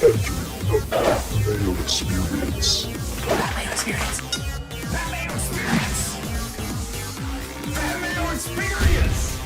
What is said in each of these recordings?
Mayo Experience. Mayo Experience. Mayo Experience. Mayo Experience.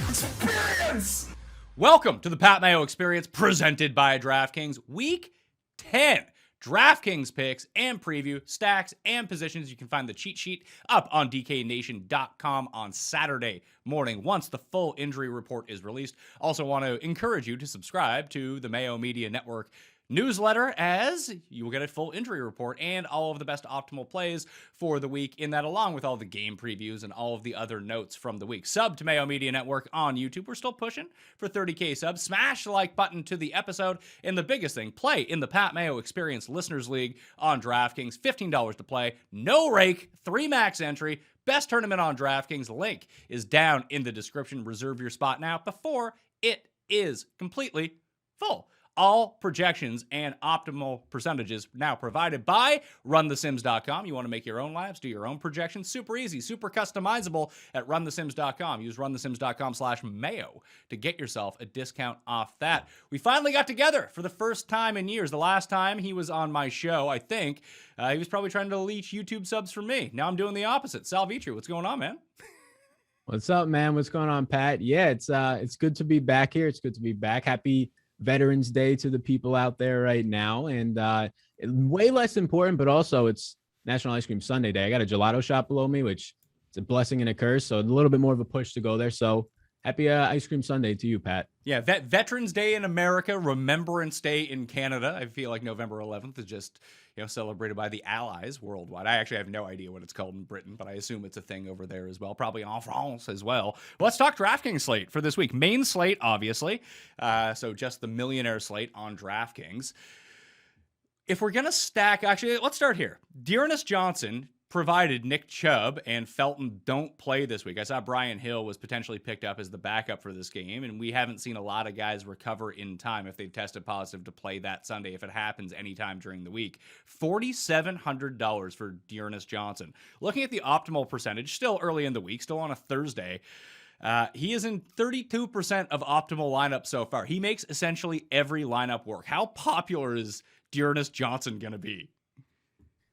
Experience. Welcome to the Pat Mayo Experience, presented by DraftKings. Week 10. DraftKings picks and preview, stacks and positions. You can find the cheat sheet up on DKNation.com on Saturday morning once the full injury report is released. Also want to encourage you to subscribe to the Mayo Media Network newsletter, as you will get a full injury report and all of the best optimal plays for the week in that, along with all the game previews and all of the other notes from the week. Sub to Mayo Media Network on YouTube. We're still pushing for 30K subs. Smash the like button to the episode. And the biggest thing, play in the Pat Mayo Experience Listeners League on DraftKings. $15 to play. No rake. 3 max entry. Best tournament on DraftKings. Link is down in the description. Reserve your spot now before it is completely full. All projections and optimal percentages now provided by runthesims.com. You want to make your own lineups, do your own projections. Super easy, super customizable at runthesims.com. Use runthesims.com/mayo to get yourself a discount off that. We finally got together for the first time in years. The last time he was on my show, I think, he was probably trying to leech YouTube subs from me. Now I'm doing the opposite. Sal Verti, what's going on, man? What's up, man? What's going on, Pat? Yeah, it's good to be back here. It's good to be back. Happy Veterans Day to the people out there right now. And way less important, but also it's National Ice Cream Sunday Day. I got a gelato shop below me, which it's a blessing and a curse. So a little bit more of a push to go there. So happy Ice Cream Sunday to you, Pat. Yeah, Veterans Day in America, Remembrance Day in Canada. I feel like November 11th is just, celebrated by the Allies worldwide. I actually have no idea what it's called in Britain, but I assume it's a thing over there as well. Probably en France as well. Let's talk DraftKings slate for this week. Main slate, obviously. So just the millionaire slate on DraftKings. If we're going to stack, actually, let's start here. Dearness Johnson, provided Nick Chubb and Felton don't play this week. I saw Brian Hill was potentially picked up as the backup for this game, and we haven't seen a lot of guys recover in time if they've tested positive to play that Sunday, if it happens anytime during the week. $4,700 for Dearness Johnson. Looking at the optimal percentage, still early in the week, still on a Thursday, he is in 32% of optimal lineups so far. He makes essentially every lineup work. How popular is Dearness Johnson going to be?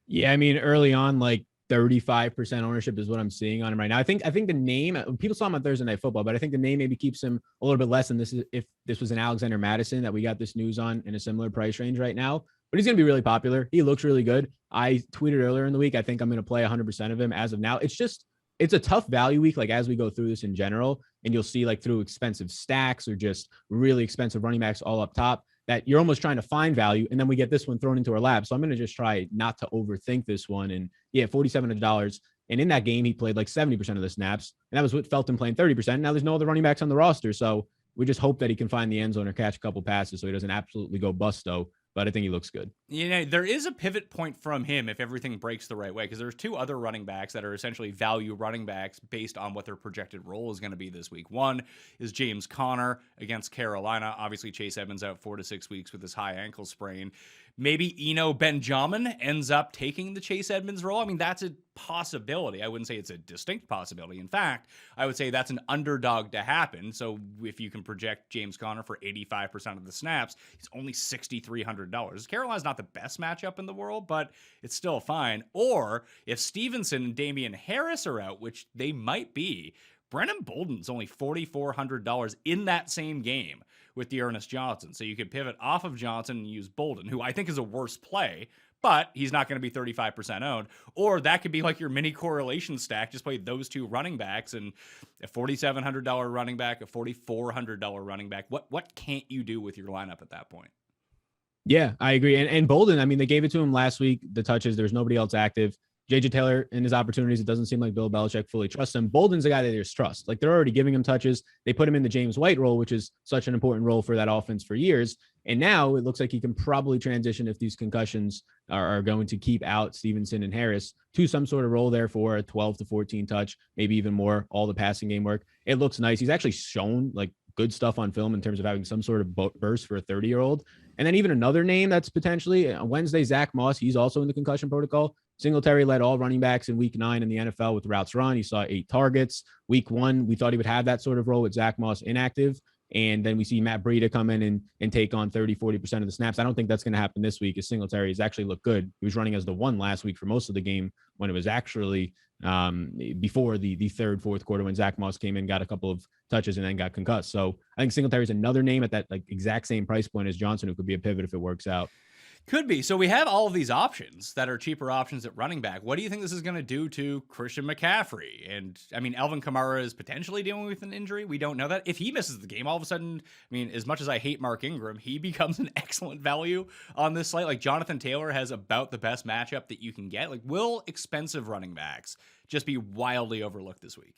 Yeah, I mean, early on, like 35% ownership is what I'm seeing on him right now. I think the name, people saw him on Thursday Night Football, but I think the name maybe keeps him a little bit less than this is if this was an Alexander Madison that we got this news on in a similar price range right now. But he's going to be really popular. He looks really good. I tweeted earlier in the week, I think I'm going to play 100% of him as of now. It's a tough value week, like as we go through this in general, and you'll see like through expensive stacks or just really expensive running backs all up top, that you're almost trying to find value, and then we get this one thrown into our lap. So I'm going to just try not to overthink this one. And yeah, $4,700. And in that game, he played like 70% of the snaps, and that was with Felton playing 30%. Now there's no other running backs on the roster, so we just hope that he can find the end zone or catch a couple passes so he doesn't absolutely go busto. But I think he looks good. There is a pivot point from him if everything breaks the right way, because there's 2 other running backs that are essentially value running backs based on what their projected role is going to be this week. One is James Conner against Carolina. Obviously, Chase Edmonds out 4 to 6 weeks with his high ankle sprain. Maybe Eno Benjamin ends up taking the Chase Edmonds role. I mean, that's a possibility. I wouldn't say it's a distinct possibility. In fact, I would say that's an underdog to happen. So if you can project James Conner for 85% of the snaps, he's only $6,300. Carolina's not the best matchup in the world, but it's still fine. Or if Stevenson and Damian Harris are out, which they might be, Brennan Bolden's only $4,400 in that same game with Dearness Johnson. So you could pivot off of Johnson and use Bolden, who I think is a worse play, but he's not going to be 35% owned. Or that could be like your mini correlation stack. Just play those 2 running backs, and a $4,700 running back, a $4,400 running back. What can't you do with your lineup at that point? Yeah, I agree. And Bolden, I mean, they gave it to him last week, the touches. There's nobody else active. J.J. Taylor and his opportunities, it doesn't seem like Bill Belichick fully trusts him. Bolden's a guy that they just trust. Like, they're already giving him touches. They put him in the James White role, which is such an important role for that offense for years. And now it looks like he can probably transition, if these concussions are going to keep out Stevenson and Harris, to some sort of role there for a 12 to 14 touch, maybe even more, all the passing game work. It looks nice. He's actually shown like good stuff on film in terms of having some sort of burst for a 30-year-old. And then even another name that's potentially on Wednesday, Zach Moss. He's also in the concussion protocol. Singletary led all running backs in week 9 in the NFL with routes run. He saw 8 targets. Week 1, we thought he would have that sort of role with Zach Moss inactive. And then we see Matt Breida come in and take on 30-40% of the snaps. I don't think that's going to happen this week, as Singletary has actually looked good. He was running as the one last week for most of the game, when it was actually before the third, fourth quarter, when Zach Moss came in, got a couple of touches, and then got concussed. So I think Singletary is another name at that like exact same price point as Johnson, who could be a pivot if it works out. Could be. So we have all of these options that are cheaper options at running back. What do you think this is going to do to Christian McCaffrey? And I mean, Alvin Kamara is potentially dealing with an injury. We don't know that. If he misses the game, all of a sudden, I mean, as much as I hate Mark Ingram, he becomes an excellent value on this slate. Like, Jonathan Taylor has about the best matchup that you can get. Like, will expensive running backs just be wildly overlooked this week?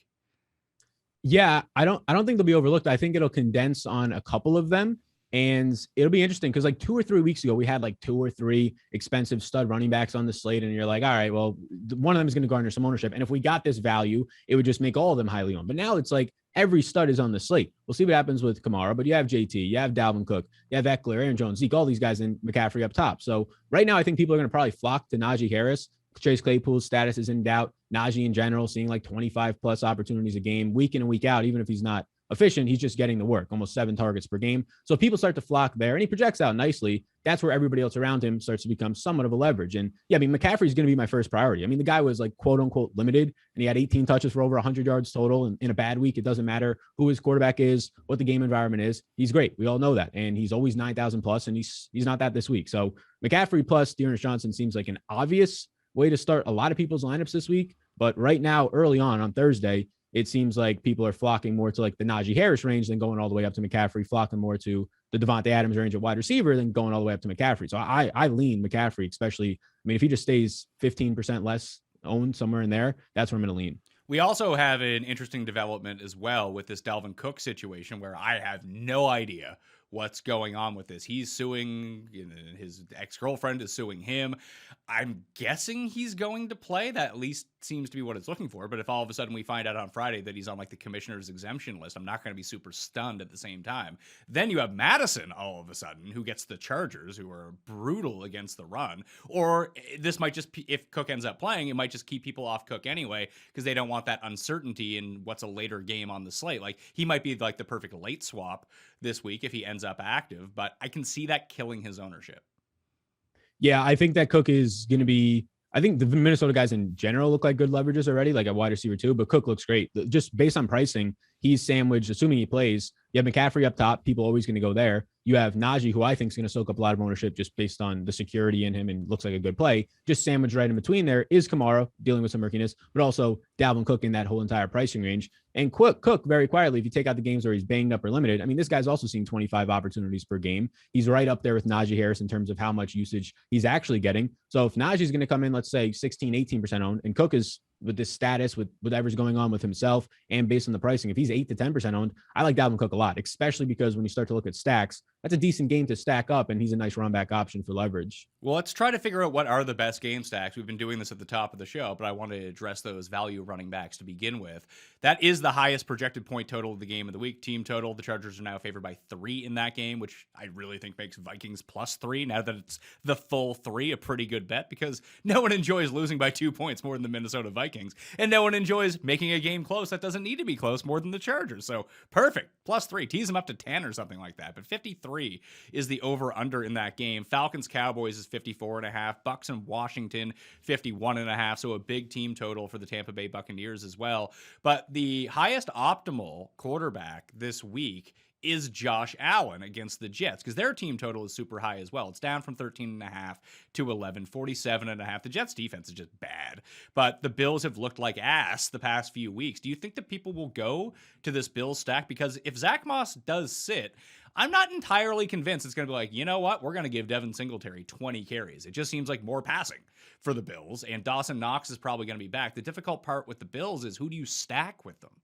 Yeah, I don't think they'll be overlooked. I think it'll condense on a couple of them. And it'll be interesting because like 2 or 3 weeks ago, we had like 2 or 3 expensive stud running backs on the slate. And you're like, all right, well, one of them is going to garner some ownership. And if we got this value, it would just make all of them highly owned. But now it's like every stud is on the slate. We'll see what happens with Kamara, but you have JT, you have Dalvin Cook, you have Eckler, Aaron Jones, Zeke, all these guys, and McCaffrey up top. So right now, I think people are going to probably flock to Najee Harris. Chase Claypool's status is in doubt. Najee in general, seeing like 25 plus opportunities a game, week in and week out, even if he's not efficient, he's just getting the work, almost 7 targets per game. So people start to flock there, and he projects out nicely. That's where everybody else around him starts to become somewhat of a leverage. And yeah, I mean, McCaffrey's going to be my first priority. I mean, the guy was like quote unquote limited, and he had 18 touches for over 100 yards total. And in a bad week, it doesn't matter who his quarterback is, what the game environment is. He's great. We all know that. And he's always 9,000 plus, and he's not that this week. So McCaffrey plus Dearness Johnson seems like an obvious way to start a lot of people's lineups this week. But right now, early on Thursday, it seems like people are flocking more to like the Najee Harris range than going all the way up to McCaffrey, flocking more to the Devontae Adams range at wide receiver than going all the way up to McCaffrey. So I lean McCaffrey, especially, I mean, if he just stays 15% less owned somewhere in there, that's where I'm going to lean. We also have an interesting development as well with this Dalvin Cook situation, where I have no idea what's going on with this. He's suing, his ex-girlfriend is suing him. I'm guessing he's going to play. That at least seems to be what it's looking for. But if all of a sudden we find out on Friday that he's on like the commissioner's exemption list, I'm not going to be super stunned at the same time. Then you have Madison all of a sudden, who gets the Chargers, who are brutal against the run. Or this might just, if Cook ends up playing, it might just keep people off Cook anyway, because they don't want that uncertainty in what's a later game on the slate. Like, he might be like the perfect late swap this week if he ends up active, but I can see that killing his ownership. Yeah, I think that Cook is going to be, I think the Minnesota guys in general look like good leverages already, like at wide receiver too, but Cook looks great. Just based on pricing, he's sandwiched, assuming he plays. You have McCaffrey up top. People are always going to go there. You have Najee, who I think is going to soak up a lot of ownership just based on the security in him and looks like a good play. Just sandwiched right in between there is Kamara, dealing with some murkiness, but also Dalvin Cook in that whole entire pricing range. And Cook, very quietly, if you take out the games where he's banged up or limited, I mean, this guy's also seeing 25 opportunities per game. He's right up there with Najee Harris in terms of how much usage he's actually getting. So if Najee's going to come in, let's say 16, 18% owned, and Cook is with this status, with whatever's going on with himself and based on the pricing, if he's 8 to 10% owned, I like Dalvin Cook a lot, especially because when you start to look at stacks, that's a decent game to stack up, and he's a nice run back option for leverage. Well, let's try to figure out what are the best game stacks. We've been doing this at the top of the show, but I want to address those value running backs to begin with. That is the highest projected point total of the game of the week. Team total, the Chargers are now favored by 3 in that game, which I really think makes Vikings +3, now that it's the full 3, a pretty good bet, because no one enjoys losing by 2 points more than the Minnesota Vikings, and no one enjoys making a game close that doesn't need to be close more than the Chargers. So perfect, +3, tease them up to 10 or something like that. But 53 is the over-under in that game. Falcons-Cowboys is 54.5. Bucks and Washington, 51.5. So a big team total for the Tampa Bay Buccaneers as well. But the highest optimal quarterback this week is Josh Allen against the Jets, because their team total is super high as well. It's down from 13.5 to 11, 47.5. The Jets defense is just bad, but the Bills have looked like ass the past few weeks. Do you think that people will go to this Bills stack? Because if Zach Moss does sit, I'm not entirely convinced it's going to be like, you know what, we're going to give Devin Singletary 20 carries. It just seems like more passing for the Bills, and Dawson Knox is probably going to be back. The difficult part with the Bills is, who do you stack with them?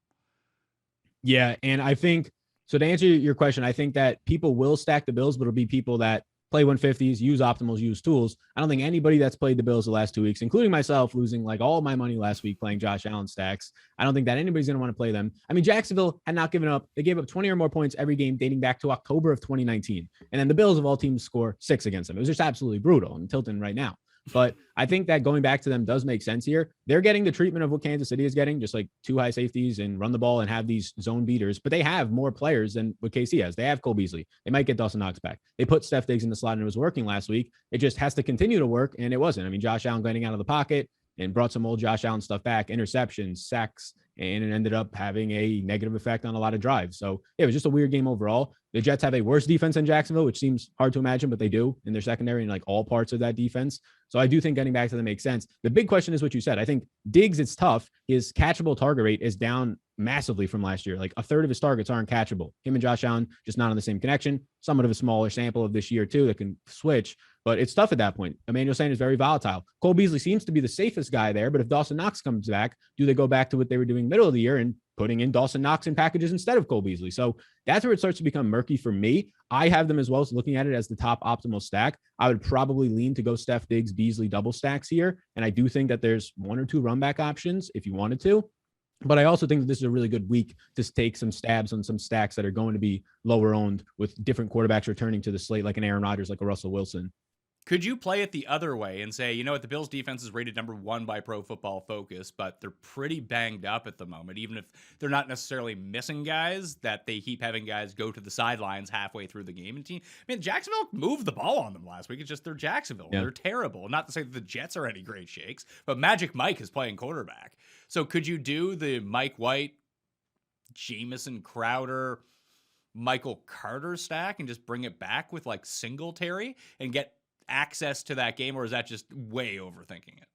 Yeah, and I think, so to answer your question, I think that people will stack the Bills, but it'll be people that play 150s, use optimals, use tools. I don't think anybody that's played the Bills the last 2 weeks, including myself, losing like all my money last week playing Josh Allen stacks, I don't think that anybody's going to want to play them. I mean, Jacksonville had not given up. They gave up 20 or more points every game dating back to October of 2019. And then the Bills of all teams score 6 against them. It was just absolutely brutal and tilting right now. But I think that going back to them does make sense here. They're getting the treatment of what Kansas City is getting, just like 2 high safeties and run the ball and have these zone beaters. But they have more players than what KC has. They have Cole Beasley. They might get Dawson Knox back. They put Steph Diggs in the slot and it was working last week. It just has to continue to work, and it wasn't. I mean, Josh Allen getting out of the pocket and brought some old Josh Allen stuff back, interceptions, sacks, and it ended up having a negative effect on a lot of drives. So it was just a weird game overall. The Jets have a worse defense than Jacksonville, which seems hard to imagine, but they do in their secondary and like all parts of that defense. So I do think getting back to them makes sense. The big question is what you said. I think Diggs, it's tough. His catchable target rate is down massively from last year. Like a third of his targets aren't catchable. Him and Josh Allen just not on the same connection. Somewhat of a smaller sample of this year too that can switch, but it's tough at that point. Emmanuel Sanders is very volatile. Cole Beasley seems to be the safest guy there, but if Dawson Knox comes back, do they go back to what they were doing middle of the year and putting in Dawson Knox in packages instead of Cole Beasley? So that's where it starts to become murky for me. I have them as well as looking at it as the top optimal stack. I would probably lean to go Steph Diggs, Beasley double stacks here. And I do think that there's 1 or 2 run back options if you wanted to. But I also think that this is a really good week to take some stabs on some stacks that are going to be lower owned with different quarterbacks returning to the slate, like an Aaron Rodgers, like a Russell Wilson. Could you play it the other way and say, you know what, the Bills defense is rated number 1 by Pro Football Focus, but they're pretty banged up at the moment, even if they're not necessarily missing guys, that they keep having guys go to the sidelines halfway through the game. And Jacksonville moved the ball on them last week. It's just they're Jacksonville. Yeah. They're terrible. Not to say that the Jets are any great shakes, but Magic Mike is playing quarterback. So could you do the Mike White, Jamison Crowder, Michael Carter stack and just bring it back with like Singletary and get access to that game, or is that just way overthinking it?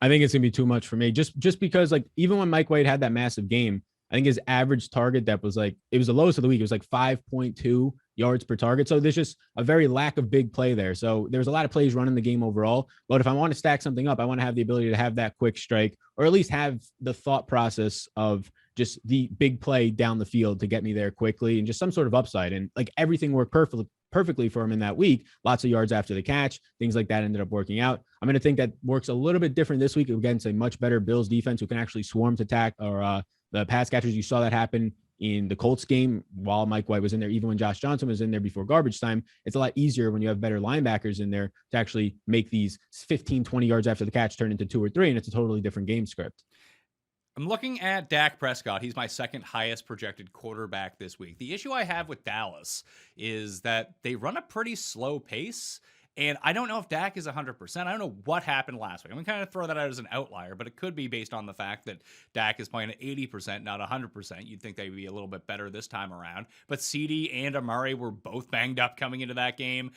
I think it's gonna be too much for me, just because like even when Mike White had that massive game, I think his average target depth was like, it was the lowest of the week. It was like 5.2 yards per target. So there's just a very lack of big play there. So there's a lot of plays running the game overall. But if I want to stack something up, I want to have the ability to have that quick strike, or at least have the thought process of just the big play down the field to get me there quickly and just some sort of upside. And like everything worked perfectly for him in that week. Lots of yards after the catch, things like that ended up working out. I'm going to think that works a little bit different this week against a much better Bills defense who can actually swarm to attack or the pass catchers. You saw that happen in the Colts game while Mike White was in there, even when Josh Johnson was in there before garbage time. It's a lot easier when you have better linebackers in there to actually make these 15, 20 yards after the catch turn into 2 or 3, and it's a totally different game script. I'm looking at Dak Prescott. He's my second highest projected quarterback this week. The issue I have with Dallas is that they run a pretty slow pace, and I don't know if Dak is 100%. I don't know what happened last week. I'm going to kind of throw that out as an outlier, but it could be based on the fact that Dak is playing at 80%, not 100%. You'd think they'd be a little bit better this time around. But CD and Amari were both banged up coming into that game,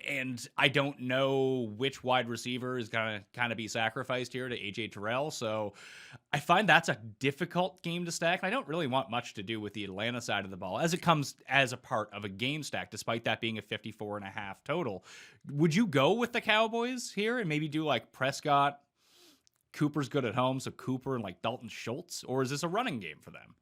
and I don't know which wide receiver is going to kind of be sacrificed here to AJ Terrell. So I find that's a difficult game to stack. I don't really want much to do with the Atlanta side of the ball as it comes as a part of a game stack, despite that being a 54.5 total. Would you go with the Cowboys here and maybe do like Prescott? Cooper's good at home, so Cooper and like Dalton Schultz, or is this a running game for them?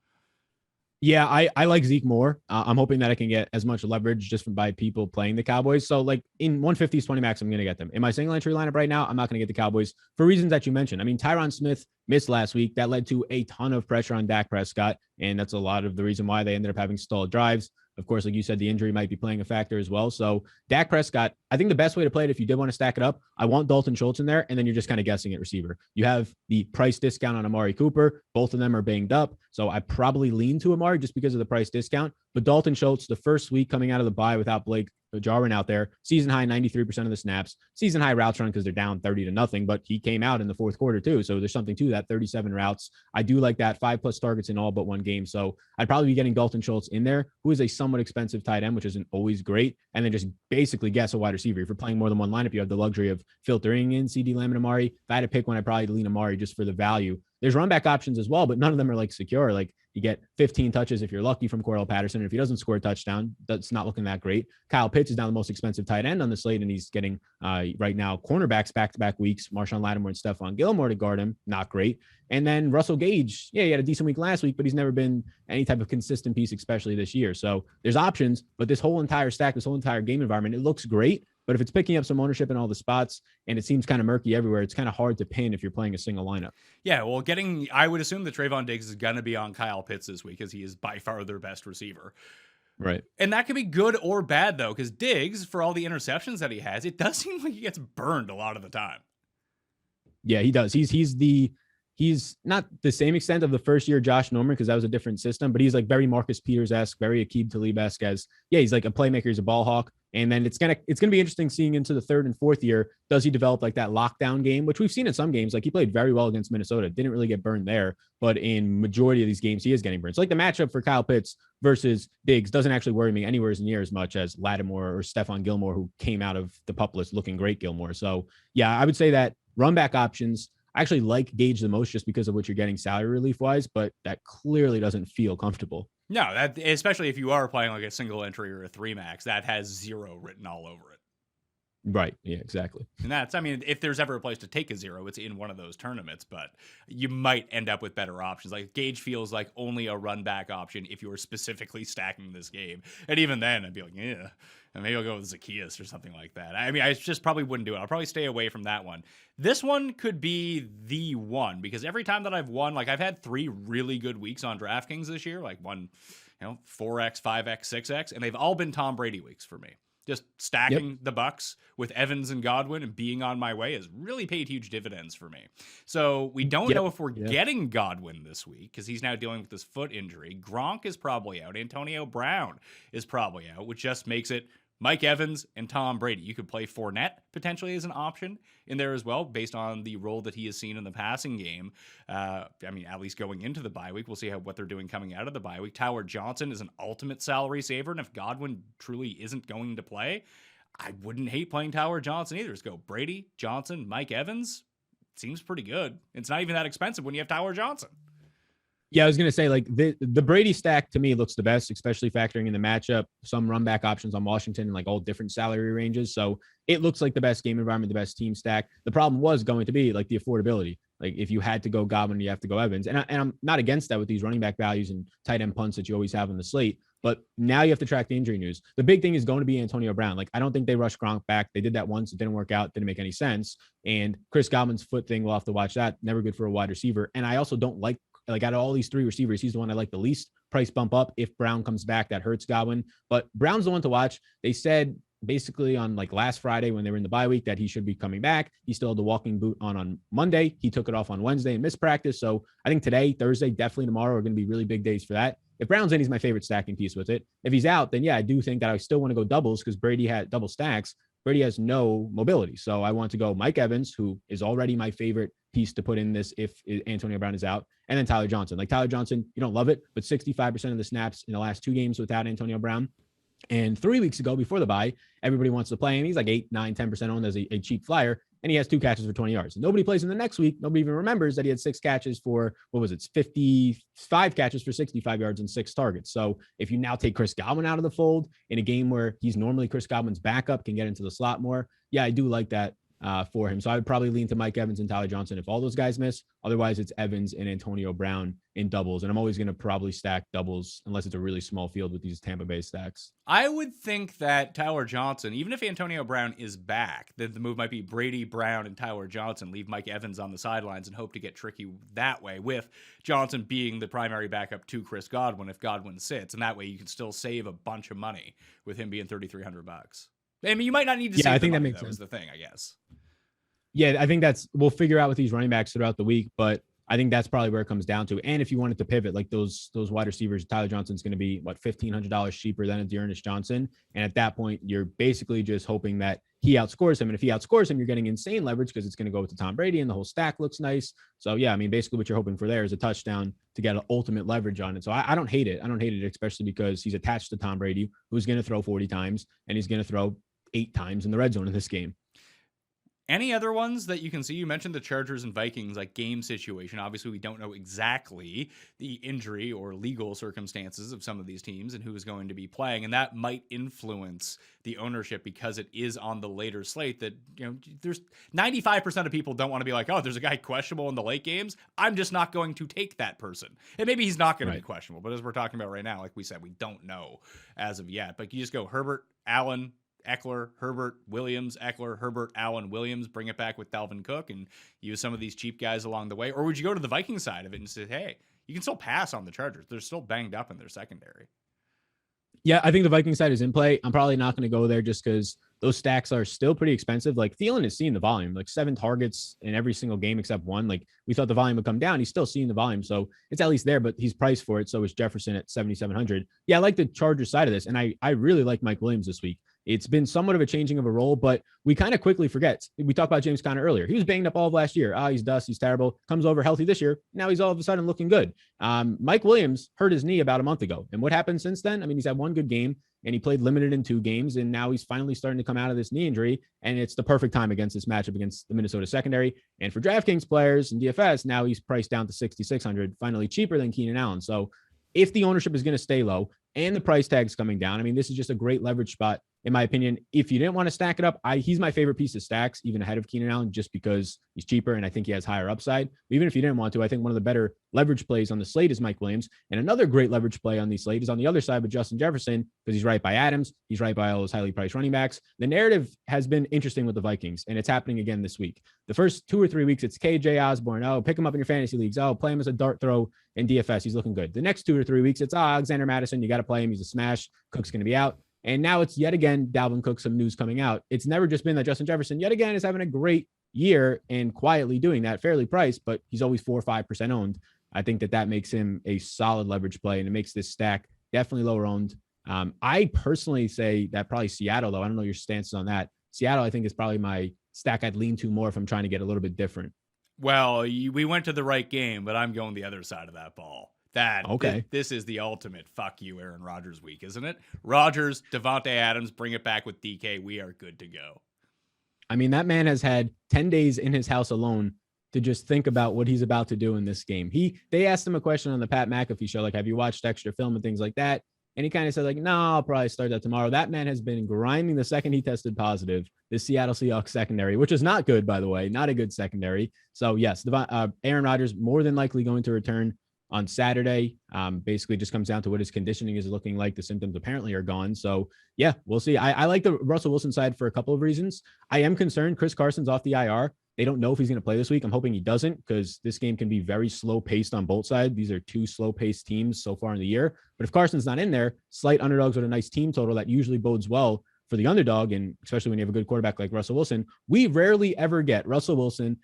Yeah, I like Zeke more. I'm hoping that I can get as much leverage just by people playing the Cowboys. So like in 150s, 20 max, I'm going to get them. In my single entry lineup right now, I'm not going to get the Cowboys for reasons that you mentioned. I mean, Tyron Smith missed last week. That led to a ton of pressure on Dak Prescott, and that's a lot of the reason why they ended up having stalled drives. Of course, like you said, the injury might be playing a factor as well. So Dak Prescott, I think the best way to play it, if you did want to stack it up, I want Dalton Schultz in there, and then you're just kind of guessing at receiver. You have the price discount on Amari Cooper. Both of them are banged up. So I probably lean to Amari just because of the price discount. But Dalton Schultz, the first week coming out of the bye without Blake Jarwin out there, season high 93% of the snaps, season high routes run because they're down 30-0, but he came out in the fourth quarter too. So there's something to that. 37 routes. I do like that. 5+ targets in all but one game. So I'd probably be getting Dalton Schultz in there, who is a somewhat expensive tight end, which isn't always great. And then just basically guess a wide receiver. If you're playing more than one lineup, you have the luxury of filtering in CD Lamb and Amari. If I had to pick one, I'd probably lean Amari just for the value. There's run back options as well, but none of them are like secure. Like you get 15 touches if you're lucky from Cordell Patterson. If he doesn't score a touchdown, that's not looking that great. Kyle Pitts is now the most expensive tight end on the slate, and he's getting right now cornerbacks back-to-back weeks. Marshawn Lattimore and Stephon Gilmore to guard him, not great. And then Russell Gage, yeah, he had a decent week last week, but he's never been any type of consistent piece, especially this year. So there's options, but this whole entire stack, this whole entire game environment, it looks great. But if it's picking up some ownership in all the spots and it seems kind of murky everywhere, it's kind of hard to pin if you're playing a single lineup. Yeah, well, I would assume that Trayvon Diggs is going to be on Kyle Pitts this week because he is by far their best receiver. Right. And that could be good or bad, though, because Diggs, for all the interceptions that he has, it does seem like he gets burned a lot of the time. Yeah, he does. He's not the same extent of the first year Josh Norman, because that was a different system, but he's like very Marcus Peters-esque, very Aqib Talib-esque, as he's like a playmaker, he's a ball hawk. And then it's gonna be interesting seeing into the third and fourth year. Does he develop like that lockdown game, which we've seen in some games? Like he played very well against Minnesota, didn't really get burned there, but in majority of these games he is getting burned. So like the matchup for Kyle Pitts versus Diggs doesn't actually worry me anywhere near as much as Lattimore or Stephon Gilmore, who came out of the pup list looking great. Gilmore. So yeah, I would say that run back options. I actually like Gage the most just because of what you're getting salary relief wise, but that clearly doesn't feel comfortable. No, that especially if you are playing like a single entry or a 3 max, that has 0 written all over it. Right. Yeah, exactly. And that's, I mean, if there's ever a place to take a 0, it's in one of those tournaments, but you might end up with better options. Like Gage feels like only a run back option if you are specifically stacking this game. And even then I'd be like, yeah, and maybe I'll go with Zacchaeus or something like that. I mean, I just probably wouldn't do it. I'll probably stay away from that one. This one could be the one, because every time that I've won, like I've had 3 really good weeks on DraftKings this year, like one, 4x, 5x, 6x, and they've all been Tom Brady weeks for me. Just stacking the Bucks with Evans and Godwin and being on my way has really paid huge dividends for me. So we don't know if we're getting Godwin this week because he's now dealing with this foot injury. Gronk is probably out. Antonio Brown is probably out, which just makes it Mike Evans and Tom Brady. You could play Fournette potentially as an option in there as well, based on the role that he has seen in the passing game. I mean, at least going into the bye week. We'll see what they're doing coming out of the bye week. Tyler Johnson is an ultimate salary saver, and if Godwin truly isn't going to play, I wouldn't hate playing Tyler Johnson either. Just go Brady, Johnson, Mike Evans. Seems pretty good. It's not even that expensive when you have Tyler Johnson. Yeah, I was going to say, like, the Brady stack to me looks the best, especially factoring in the matchup, some run back options on Washington and like all different salary ranges. So it looks like the best game environment, the best team stack. The problem was going to be like the affordability. Like if you had to go Godwin, you have to go Evans. And I'm not against that with these running back values and tight end punts that you always have on the slate. But now you have to track the injury news. The big thing is going to be Antonio Brown. Like, I don't think they rushed Gronk back. They did that once. It didn't work out. Didn't make any sense. And Chris Godwin's foot thing, we'll have to watch that. Never good for a wide receiver. And I also don't like out of all these 3 receivers, he's the one I like the least. Price bump up. If Brown comes back, that hurts Godwin. But Brown's the one to watch. They said basically on like last Friday when they were in the bye week that he should be coming back. He still had the walking boot on Monday. He took it off on Wednesday and missed practice. So I think today, Thursday, definitely tomorrow are going to be really big days for that. If Brown's in, he's my favorite stacking piece with it. If he's out, then yeah, I do think that I still want to go doubles because Brady had double stacks. Brady has no mobility. So I want to go Mike Evans, who is already my favorite piece to put in this if Antonio Brown is out, and then Tyler Johnson. Like Tyler Johnson, you don't love it, but 65% of the snaps in the last 2 games without Antonio Brown. And 3 weeks ago, before the bye, everybody wants to play him. He's like 8, 9, 10% owned as a cheap flyer, and he has 2 catches for 20 yards. And nobody plays him the next week. Nobody even remembers that he had 6 catches for, 55 catches for 65 yards and 6 targets. So if you now take Chris Godwin out of the fold in a game where he's normally Chris Godwin's backup, can get into the slot more, yeah, I do like that for him. So I would probably lean to Mike Evans and Tyler Johnson if all those guys miss. Otherwise, it's Evans and Antonio Brown in doubles. And I'm always going to probably stack doubles unless it's a really small field with these Tampa Bay stacks. I would think that Tyler Johnson, even if Antonio Brown is back, that the move might be Brady, Brown, and Tyler Johnson. Leave Mike Evans on the sidelines and hope to get tricky that way, with Johnson being the primary backup to Chris Godwin if Godwin sits. And that way you can still save a bunch of money with him being $3,300. I mean, you might not need to save I think money, that makes sense. Is the thing, I guess. Yeah, I think we'll figure out with these running backs throughout the week, but I think that's probably where it comes down to. And if you wanted to pivot, like those wide receivers, Tyler Johnson's going to be $1,500 cheaper than a Dearness Johnson. And at that point, you're basically just hoping that he outscores him. And if he outscores him, you're getting insane leverage because it's going to go to Tom Brady and the whole stack looks nice. So yeah, I mean, basically what you're hoping for there is a touchdown to get an ultimate leverage on it. So I don't hate it. I don't hate it, especially because he's attached to Tom Brady, who's going to throw 40 times and he's going to throw 8 times in the red zone in this game. Any other ones that you can see? You mentioned the Chargers and Vikings, like game situation. Obviously, we don't know exactly the injury or legal circumstances of some of these teams and who is going to be playing. And that might influence the ownership because it is on the later slate that, there's 95% of people don't want to be like, oh, there's a guy questionable in the late games. I'm just not going to take that person. And maybe he's not going to be questionable. But as we're talking about right now, like we said, we don't know as of yet. But you just go Herbert, Allen, Eckler, Herbert, Williams, Eckler, Herbert, Allen, Williams, bring it back with Dalvin Cook and use some of these cheap guys along the way? Or would you go to the Vikings side of it and say, hey, you can still pass on the Chargers. They're still banged up in their secondary. Yeah, I think the Viking side is in play. I'm probably not going to go there just because those stacks are still pretty expensive. Like Thielen is seeing the volume, like 7 targets in every single game except one. Like we thought the volume would come down. He's still seeing the volume. So it's at least there, but he's priced for it. So is Jefferson at 7,700. Yeah, I like the Chargers side of this. And I really like Mike Williams this week. It's been somewhat of a changing of a role, but we kind of quickly forget. We talked about James Conner earlier. He was banged up all of last year. He's dust. He's terrible. Comes over healthy this year. Now he's all of a sudden looking good. Mike Williams hurt his knee about a month ago. And what happened since then? I mean, he's had one good game and he played limited in 2 games. And now he's finally starting to come out of this knee injury. And it's the perfect time against this matchup against the Minnesota secondary. And for DraftKings players and DFS, now he's priced down to 6,600, finally cheaper than Keenan Allen. So if the ownership is going to stay low and the price tag's coming down, I mean, this is just a great leverage spot. In my opinion, if you didn't want to stack it up, he's my favorite piece of stacks, even ahead of Keenan Allen, just because he's cheaper and I think he has higher upside. But even if you didn't want to, I think one of the better leverage plays on the slate is Mike Williams. And another great leverage play on the slate is on the other side with Justin Jefferson, because he's right by Adams. He's right by all those highly priced running backs. The narrative has been interesting with the Vikings, and it's happening again this week. The first 2 or 3 weeks, it's KJ Osborne. Oh, pick him up in your fantasy leagues. Oh, play him as a dart throw in DFS. He's looking good. The next 2 or 3 weeks, it's Alexander Madison. You got to play him. He's a smash. Cook's going to be out. And now it's yet again, Dalvin Cook, some news coming out. It's never just been that Justin Jefferson yet again is having a great year and quietly doing that, fairly priced, but he's always 4 or 5% owned. I think that makes him a solid leverage play, and it makes this stack definitely lower owned. I personally say that probably Seattle, though. I don't know your stances on that. Seattle, I think, is probably my stack I'd lean to more if I'm trying to get a little bit different. Well, we went to the right game, but I'm going the other side of that ball. This is the ultimate fuck you Aaron Rodgers week, isn't it? Rodgers, Devontae Adams, bring it back with DK. We are good to go. I mean, that man has had 10 days in his house alone to just think about what he's about to do in this game. They asked him a question on the Pat McAfee show, like, have you watched extra film and things like that? And he kind of said, like, no, I'll probably start that tomorrow. That man has been grinding the second he tested positive, the Seattle Seahawks secondary, which is not good, by the way, not a good secondary. So yes, Aaron Rodgers more than likely going to return on Saturday. Basically just comes down to what his conditioning is looking like. The symptoms apparently are gone. So yeah, we'll see. I like the Russell Wilson side for a couple of reasons. I am concerned Chris Carson's off the IR. They don't know if he's going to play this week. I'm hoping he doesn't, because this game can be very slow paced on both sides. These are 2 slow paced teams so far in the year. But if Carson's not in there, slight underdogs with a nice team total, that usually bodes well for the underdog. And especially when you have a good quarterback like Russell Wilson, we rarely ever get Russell Wilson,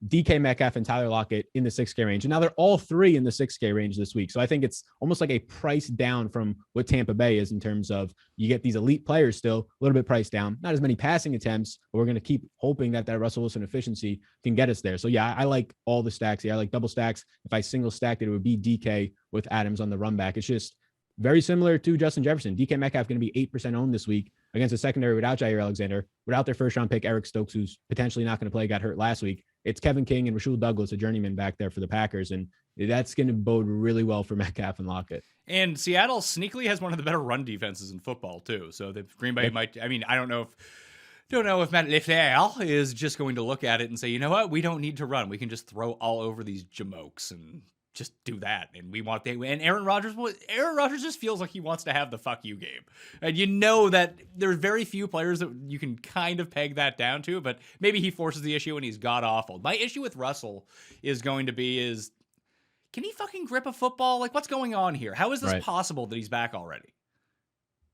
DK Metcalf, and Tyler Lockett in the 6K range. And now they're all 3 in the 6K range this week. So I think it's almost like a price down from what Tampa Bay is, in terms of you get these elite players still a little bit priced down, not as many passing attempts, but we're going to keep hoping that Russell Wilson efficiency can get us there. So yeah, I like all the stacks. Yeah, I like double stacks. If I single stacked it, it would be DK with Adams on the run back. It's just very similar to Justin Jefferson. DK Metcalf going to be 8% owned this week against a secondary without Jair Alexander, without their first round pick, Eric Stokes, who's potentially not going to play, got hurt last week. It's Kevin King and Rasul Douglas, a journeyman back there for the Packers. And that's going to bode really well for Metcalf and Lockett. And Seattle sneakily has one of the better run defenses in football too. So the Green Bay might, I mean, I don't know if Matt LaFleur is just going to look at it and say, you know what, we don't need to run. We can just throw all over these jamokes and just do that. And and Aaron Rodgers just feels like he wants to have the fuck you game. And you know that there's very few players that you can kind of peg that down to, but maybe he forces the issue and he's god awful. My issue with Russell is going to be can he fucking grip a football? Like, what's going on here? How is this possible that he's back already?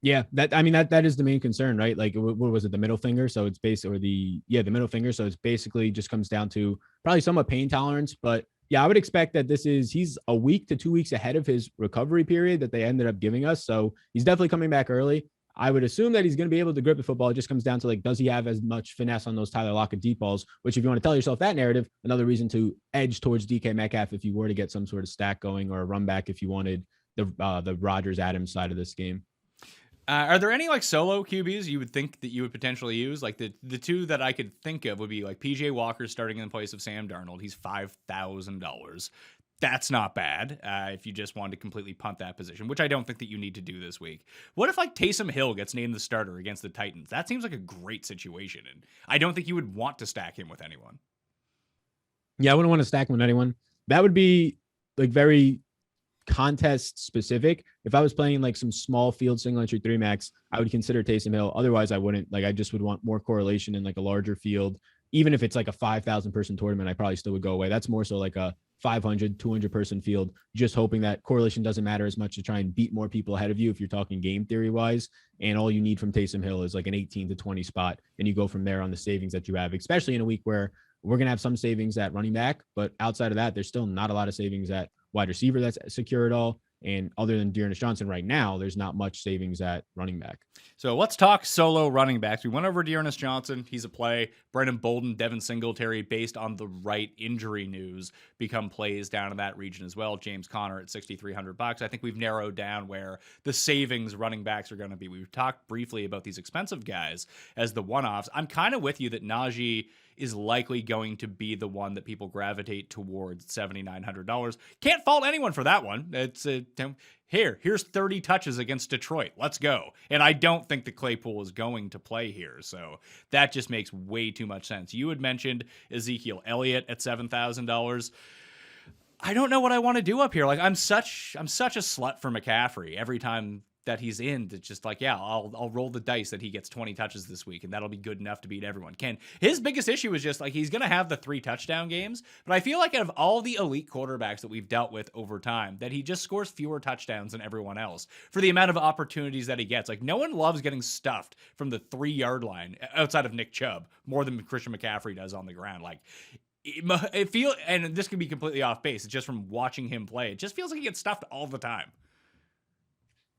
Yeah, that is the main concern, right? Like, what was it? The middle finger. So it's basically, the middle finger. So it's basically just comes down to probably somewhat pain tolerance, but yeah, I would expect that he's a week to 2 weeks ahead of his recovery period that they ended up giving us. So he's definitely coming back early. I would assume that he's going to be able to grip the football. It just comes down to, like, does he have as much finesse on those Tyler Lockett deep balls, which, if you want to tell yourself that narrative, another reason to edge towards DK Metcalf if you were to get some sort of stack going, or a run back if you wanted the Rodgers Adams side of this game. Are there any like solo QBs you would think that you would potentially use? Like the 2 that I could think of would be like PJ Walker starting in place of Sam Darnold. He's $5,000. That's not bad if you just wanted to completely punt that position, which I don't think that you need to do this week. What if like Taysom Hill gets named the starter against the Titans? That seems like a great situation, and I don't think you would want to stack him with anyone. Yeah, I wouldn't want to stack him with anyone. That would be like very contest specific. If I was playing like some small field single entry 3 max, I would consider Taysom Hill. Otherwise, I wouldn't. Like, I just would want more correlation in like a larger field. Even if it's like a 5,000 person tournament, I probably still would go away. That's more so like a 500, 200 person field, just hoping that correlation doesn't matter as much to try and beat more people ahead of you if you're talking game theory wise. And all you need from Taysom Hill is like an 18 to 20 spot. And you go from there on the savings that you have, especially in a week where we're going to have some savings at running back. But outside of that, there's still not a lot of savings at wide receiver that's secure at all. And other than Dearness Johnson right now, there's not much savings at running back. So let's talk solo running backs. We went over Dearness Johnson. He's a play. Brendan Bolden, Devin Singletary, based on the right injury news, become plays down in that region as well. James Conner at $6,300. I think we've narrowed down where the savings running backs are going to be. We've talked briefly about these expensive guys as the one-offs. I'm kind of with you that Najee is likely going to be the one that people gravitate towards $7,900. Can't fault anyone for that one. It's here's 30 touches against Detroit. Let's go. And I don't think that Claypool is going to play here. So that just makes way too much sense. You had mentioned Ezekiel Elliott at $7,000. I don't know what I want to do up here. Like I'm such a slut for McCaffrey every time that he's in. It's just like, yeah, I'll roll the dice that he gets 20 touches this week, and that'll be good enough to beat everyone. His biggest issue is just like he's going to have the 3 touchdown games, but I feel like out of all the elite quarterbacks that we've dealt with over time, that he just scores fewer touchdowns than everyone else for the amount of opportunities that he gets. Like no one loves getting stuffed from the 3-yard line outside of Nick Chubb more than Christian McCaffrey does on the ground. Like it feels, and this could be completely off base, it's just from watching him play, it just feels like he gets stuffed all the time.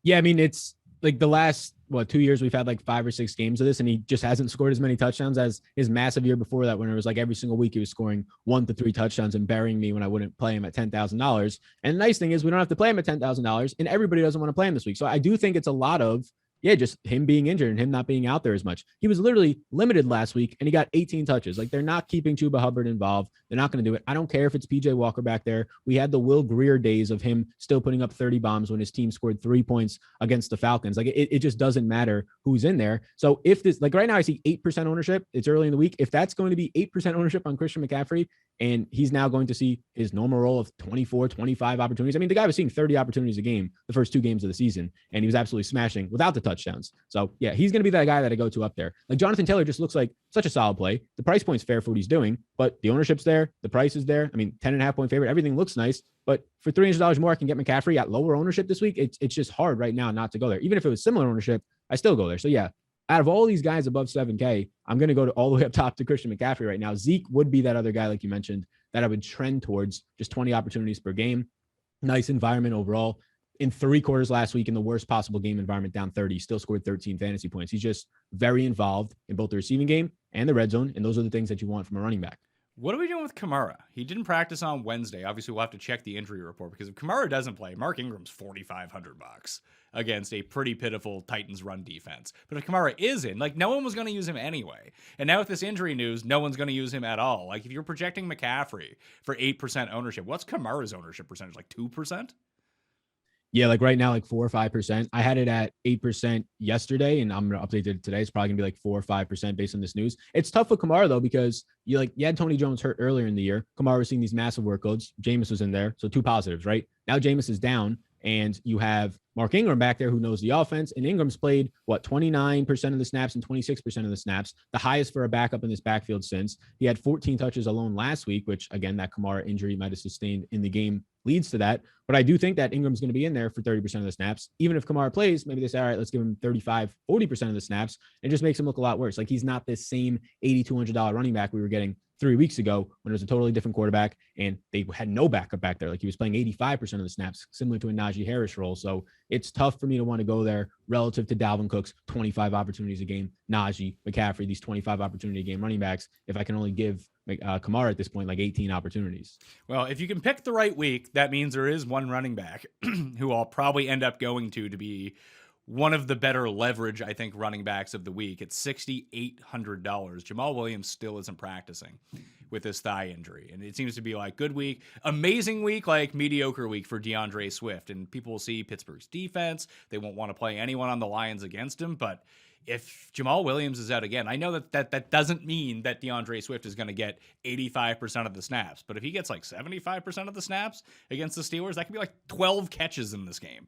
Yeah, I mean, it's like the last, 2 years we've had like 5 or 6 games of this, and he just hasn't scored as many touchdowns as his massive year before that, when it was like every single week he was scoring 1 to 3 touchdowns and burying me when I wouldn't play him at $10,000. And the nice thing is we don't have to play him at $10,000, and everybody doesn't want to play him this week. So I do think it's a lot of, just him being injured and him not being out there as much. He was literally limited last week and he got 18 touches. Like they're not keeping Chuba Hubbard involved. They're not going to do it. I don't care if it's PJ Walker back there. We had the Will Grier days of him still putting up 30 bombs when his team scored 3 points against the Falcons. Like it just doesn't matter who's in there. So if this, like right now I see 8% ownership, it's early in the week. If that's going to be 8% ownership on Christian McCaffrey, and he's now going to see his normal role of 24, 25 opportunities. I mean, the guy was seeing 30 opportunities a game the first 2 games of the season, and he was absolutely smashing without the touchdowns. So, yeah, he's going to be that guy that I go to up there. Like, Jonathan Taylor just looks like such a solid play. The price point's fair for what he's doing, but the ownership's there. The price is there. I mean, 10.5-point favorite. Everything looks nice. But for $300 more, I can get McCaffrey at lower ownership this week. It's just hard right now not to go there. Even if it was similar ownership, I still go there. So, yeah. Out of all these guys above 7K, I'm going to go to all the way up top to Christian McCaffrey right now. Zeke would be that other guy, like you mentioned, that I would trend towards, just 20 opportunities per game. Nice environment overall. In 3 quarters last week, in the worst possible game environment, down 30, still scored 13 fantasy points. He's just very involved in both the receiving game and the red zone, and those are the things that you want from a running back. What are we doing with Kamara? He didn't practice on Wednesday. Obviously, we'll have to check the injury report, because if Kamara doesn't play, Mark Ingram's $4,500 against a pretty pitiful Titans run defense. But if Kamara is in, like, no one was going to use him anyway. And now with this injury news, no one's going to use him at all. Like, if you're projecting McCaffrey for 8% ownership, what's Kamara's ownership percentage? Like 2%? Yeah, like right now, like 4 or 5%. I had it at 8% yesterday, and I'm going to update it today. It's probably going to be like 4 or 5% based on this news. It's tough for Kamara, though, because you had Tony Jones hurt earlier in the year. Kamara was seeing these massive workloads. Jameis was in there. So 2 positives, right? Now Jameis is down, and you have Mark Ingram back there who knows the offense. And Ingram's played, 29% of the snaps and 26% of the snaps, the highest for a backup in this backfield since. He had 14 touches alone last week, which, again, that Kamara injury might have sustained in the game leads to that. But I do think that Ingram's going to be in there for 30% of the snaps. Even if Kamara plays, maybe they say, all right, let's give him 35, 40% of the snaps. It just makes him look a lot worse. Like, he's not this same $8,200 running back we were getting 3 weeks ago when it was a totally different quarterback and they had no backup back there. Like, he was playing 85% of the snaps, similar to a Najee Harris role. So it's tough for me to want to go there relative to Dalvin Cook's 25 opportunities a game, Najee, McCaffrey, these 25 opportunity a game running backs, if I can only give Kamara at this point like 18 opportunities. Well, if you can pick the right week, that means there is one running back who I'll probably end up going to be one of the better leverage, I think, running backs of the week. It's $6,800. Jamal Williams still isn't practicing with his thigh injury. And it seems to be like good week, amazing week, like mediocre week for DeAndre Swift. And people will see Pittsburgh's defense. They won't want to play anyone on the Lions against him. But if Jamal Williams is out again, I know that doesn't mean that DeAndre Swift is going to get 85% of the snaps. But if he gets like 75% of the snaps against the Steelers, that could be like 12 catches in this game.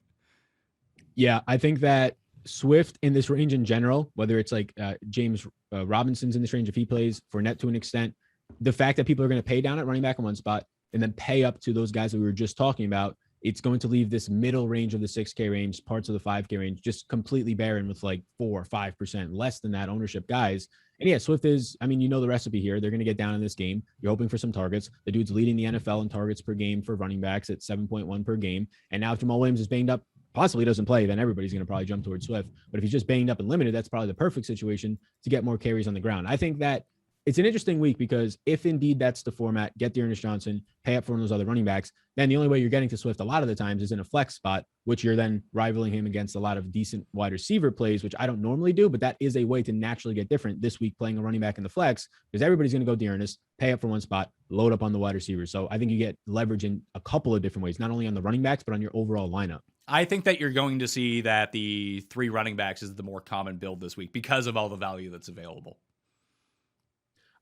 Yeah, I think that Swift in this range in general, whether it's like James Robinson's in this range if he plays, Fournette to an extent, the fact that people are going to pay down at running back in one spot, and then pay up to those guys that we were just talking about, it's going to leave this middle range of the 6K range, parts of the 5K range, just completely barren with like 4 or 5% less than that ownership guys. And yeah, Swift is, I mean, you know the recipe here. They're going to get down in this game. You're hoping for some targets. The dude's leading the NFL in targets per game for running backs at 7.1 per game. And now if Jamal Williams is banged up, possibly doesn't play, then everybody's going to probably jump towards Swift. But if he's just banged up and limited, that's probably the perfect situation to get more carries on the ground. I think that it's an interesting week because if indeed that's the format, get Dearness Johnson, pay up for one of those other running backs, then the only way you're getting to Swift a lot of the times is in a flex spot, which you're then rivaling him against a lot of decent wide receiver plays, which I don't normally do, but that is a way to naturally get different this week playing a running back in the flex because everybody's going to go Dearness, pay up for one spot, load up on the wide receivers. So I think you get leverage in a couple of different ways, not only on the running backs, but on your overall lineup. I think that you're going to see that the 3 running backs is the more common build this week because of all the value that's available.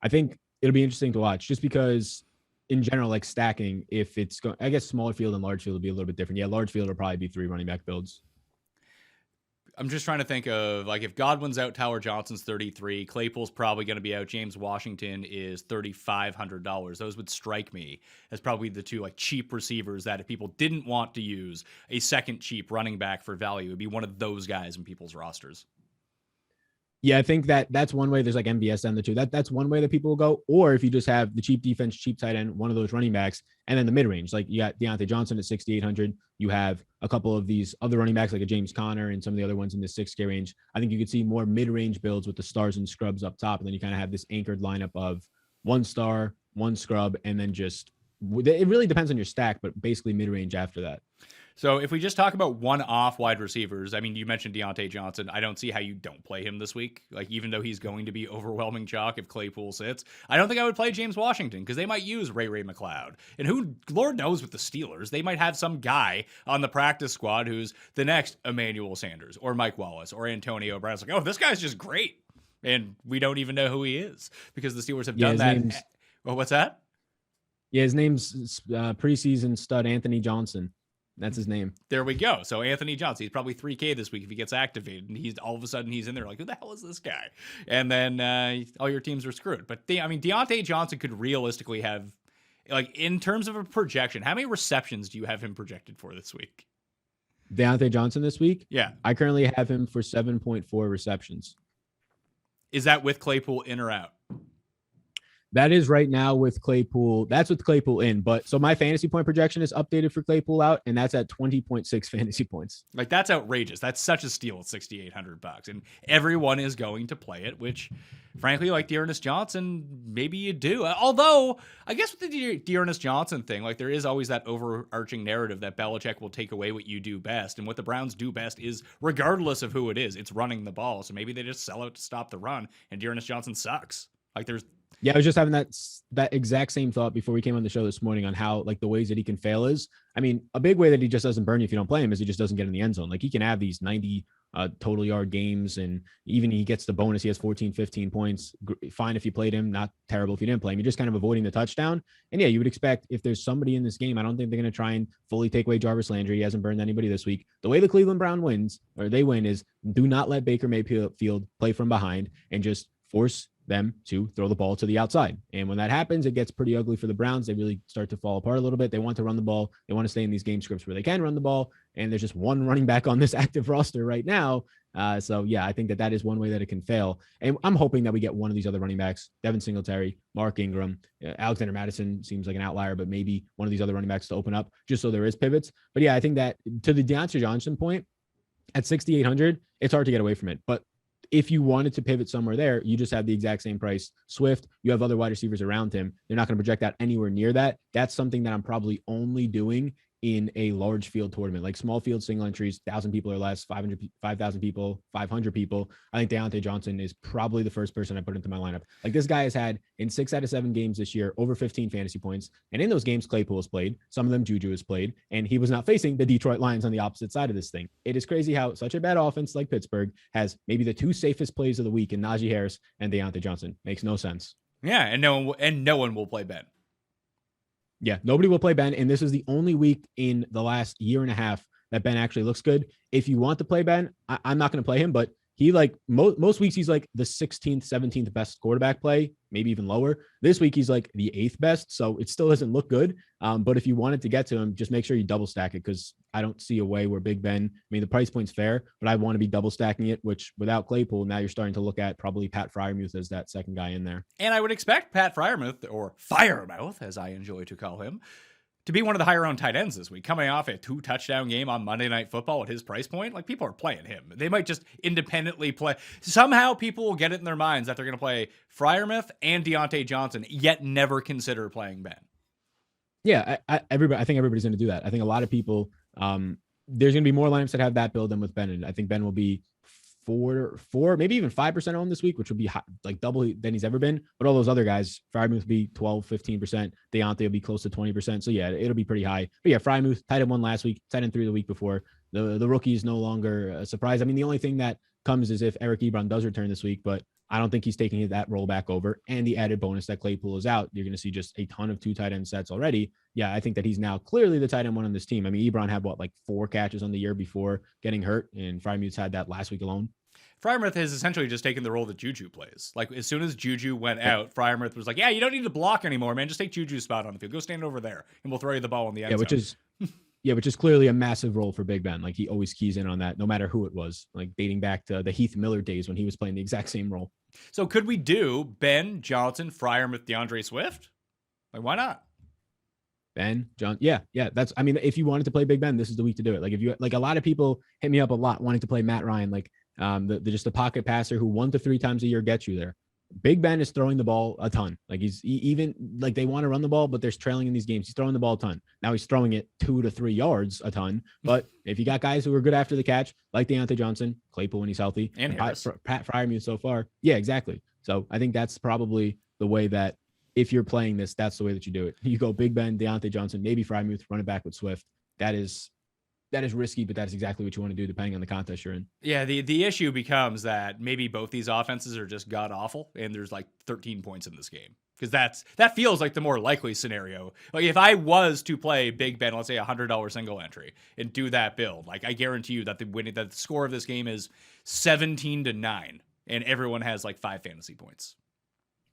I think it'll be interesting to watch just because in general, like stacking, if it's going, I guess smaller field and large field will be a little bit different. Yeah, large field will probably be 3 running back builds. I'm just trying to think of, like, if Godwin's out, Tyler Johnson's 33, Claypool's probably going to be out, James Washington is $3,500. Those would strike me as probably the 2 like cheap receivers that if people didn't want to use a second cheap running back for value, it would be one of those guys in people's rosters. Yeah, I think that's one way. There's like MVS down the 2. That's one way that people will go. Or if you just have the cheap defense, cheap tight end, one of those running backs, and then the mid range, like you got Deontay Johnson at 6,800. You have a couple of these other running backs like a James Conner and some of the other ones in the 6K range. I think you could see more mid range builds with the stars and scrubs up top, and then you kind of have this anchored lineup of 1 star, 1 scrub, and then just it really depends on your stack, but basically mid range after that. So if we just talk about one-off wide receivers, I mean, you mentioned Deontay Johnson. I don't see how you don't play him this week. Like, even though he's going to be overwhelming chalk if Claypool sits, I don't think I would play James Washington because they might use Ray McLeod. And who, Lord knows with the Steelers, they might have some guy on the practice squad who's the next Emmanuel Sanders or Mike Wallace or Antonio Brown. It's like, oh, this guy's just great. And we don't even know who he is because the Steelers have done that. Well, what's that? Yeah, his name's preseason stud Anthony Johnson. That's his name. There we go. So Anthony Johnson, he's probably 3K this week if he gets activated, and he's all of a sudden he's in there like, who the hell is this guy? And then all your teams are screwed. But Deontay Johnson could realistically have, like, in terms of a projection, how many receptions do you have him projected for this week? Deontay Johnson this week? Yeah. I currently have him for 7.4 receptions. Is that with Claypool in or out? That is right now with Claypool. That's with Claypool in. But so my fantasy point projection is updated for Claypool out, and that's at 20.6 fantasy points. Like, that's outrageous. That's such a steal at $6,800, and everyone is going to play it. Which, frankly, like Dearness Johnson, maybe you do. Although, I guess with the Dearness Johnson thing, like there is always that overarching narrative that Belichick will take away what you do best, and what the Browns do best is, regardless of who it is, it's running the ball. So maybe they just sell out to stop the run, and Dearness Johnson sucks. Like there's. Yeah, I was just having that exact same thought before we came on the show this morning on how, like, the ways that he can fail is, I mean, a big way that he just doesn't burn you if you don't play him is he just doesn't get in the end zone. Like, he can have these 90 total yard games, and even he gets the bonus. He has 14, 15 points. Fine if you played him, not terrible if you didn't play him. You're just kind of avoiding the touchdown. And yeah, you would expect if there's somebody in this game, I don't think they're going to try and fully take away Jarvis Landry. He hasn't burned anybody this week. The way the Cleveland Browns win is do not let Baker Mayfield play from behind and just force them to throw the ball to the outside. And when that happens, it gets pretty ugly for the Browns. They really start to fall apart a little bit. They want to run the ball. They want to stay in these game scripts where they can run the ball. And there's just one running back on this active roster right now. So yeah, I think that is one way that it can fail. And I'm hoping that we get one of these other running backs, Devin Singletary, Mark Ingram, Alexander Madison seems like an outlier, but maybe one of these other running backs to open up just so there is pivots. But yeah, I think that to the Deontay Johnson point at 6,800, it's hard to get away from it. But if you wanted to pivot somewhere there, you just have the exact same price. Swift, you have other wide receivers around him. They're not going to project out anywhere near that. That's something that I'm probably only doing in a large field tournament, like small field single entries, 1,000 people or less, 5,000 people, 500 people. I think Deontay Johnson is probably the first person I put into my lineup. Like, this guy has had in 6 out of 7 games this year, over 15 fantasy points. And in those games, Claypool has played. Some of them Juju has played, and he was not facing the Detroit Lions on the opposite side of this thing. It is crazy how such a bad offense like Pittsburgh has maybe the 2 safest plays of the week in Najee Harris and Deontay Johnson. Makes no sense. Yeah. And no one will play Ben. Yeah, nobody will play Ben, and this is the only week in the last year and a half that Ben actually looks good. If you want to play Ben, I'm not going to play him, but he like most weeks he's like the 16th, 17th best quarterback play, maybe even lower. This week he's like the 8th best, so it still doesn't look good. But if you wanted to get to him, just make sure you double stack it, because I don't see a way where Big Ben, I mean, the price point's fair, but I want to be double stacking it, which without Claypool, now you're starting to look at probably Pat Freiermuth as that second guy in there. And I would expect Pat Freiermuth, or Firemouth, as I enjoy to call him, to be one of the higher owned tight ends this week, coming off a 2-touchdown game on Monday Night Football at his price point. Like, people are playing him. They might just independently play. Somehow people will get it in their minds that they're going to play Freiermuth and Deontay Johnson, yet never consider playing Ben. Yeah, I think everybody's going to do that. I think a lot of people, there's going to be more lineups that have that build than with Ben. And I think Ben will be 4, maybe even 5% owned this week, which would be like double than he's ever been. But all those other guys, Freiermuth will be 12, 15%. Deontay will be close to 20%. So yeah, it'll be pretty high. But yeah, Freiermuth, tight end 1 last week, tight end 3 the week before. The rookie is no longer a surprise. I mean, the only thing that comes is if Eric Ebron does return this week, but I don't think he's taking that role back over. And the added bonus that Claypool is out, you're going to see just a ton of 2 tight end sets already. Yeah, I think that he's now clearly the tight end 1 on this team. I mean, Ebron had like 4 catches on the year before getting hurt, and Freiermuth's had that last week alone. Freiermuth has essentially just taken the role that Juju plays. Like, as soon as Juju went out, Freiermuth was like, yeah, you don't need to block anymore, man. Just take Juju's spot on the field. Go stand over there, and we'll throw you the ball in the end zone. Which is clearly a massive role for Big Ben. Like, he always keys in on that, no matter who it was, like dating back to the Heath Miller days when he was playing the exact same role. So could we do Ben, Johnson, Freiermuth, DeAndre Swift? Like, why not? Ben, John. Yeah. That's, I mean, if you wanted to play Big Ben, this is the week to do it. Like, if you, like, a lot of people hit me up a lot wanting to play Matt Ryan, like, just the pocket passer who 1 to 3 times a year gets you there. Big Ben is throwing the ball a ton. Like, even like they want to run the ball, but there's trailing in these games. He's throwing the ball a ton. Now he's throwing it 2 to 3 yards a ton. But if you got guys who are good after the catch, like Deontay Johnson, Claypool when he's healthy, and Pat Freiermuth so far. Yeah, exactly. So I think that's probably the way that if you're playing this, that's the way that you do it. You go Big Ben, Deontay Johnson, maybe Freiermuth, run it back with Swift. That is risky, but that's exactly what you want to do depending on the contest you're in. Yeah, the issue becomes that maybe both these offenses are just god awful, and there's like 13 points in this game, because that feels like the more likely scenario. Like, if I was to play Big Ben, let's say $100 single entry, and do that build, like, I guarantee you that the score of this game is 17-9, and everyone has like 5 fantasy points.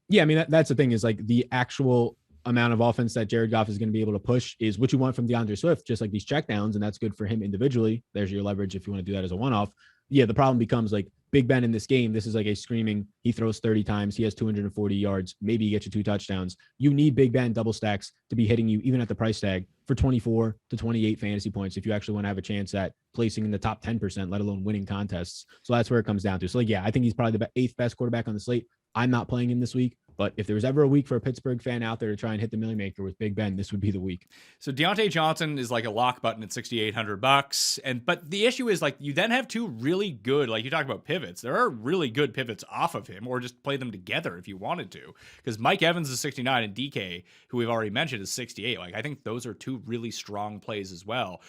Yeah, I mean, that's the thing, is like the actual amount of offense that Jared Goff is going to be able to push is what you want from DeAndre Swift, just like these checkdowns, and that's good for him individually. There's your leverage if you want to do that as a one-off. Yeah, the problem becomes like Big Ben in this game. This is like a screaming, he throws 30 times, he has 240 yards, maybe he gets you 2 touchdowns. You need Big Ben double stacks to be hitting you, even at the price tag, for 24 to 28 fantasy points if you actually want to have a chance at placing in the top 10%, let alone winning contests. So that's where it comes down to. So like, yeah, I think he's probably the 8th best quarterback on the slate. I'm not playing him this week, but if there was ever a week for a Pittsburgh fan out there to try and hit the Millie Maker with Big Ben, this would be the week. So Deontay Johnson is like a lock button at $6,800, but the issue is, like, you then have 2 really good, like you talk about pivots. There are really good pivots off of him, or just play them together if you wanted to, because Mike Evans is 69 and DK, who we've already mentioned, is 68. Like, I think those are 2 really strong plays as well.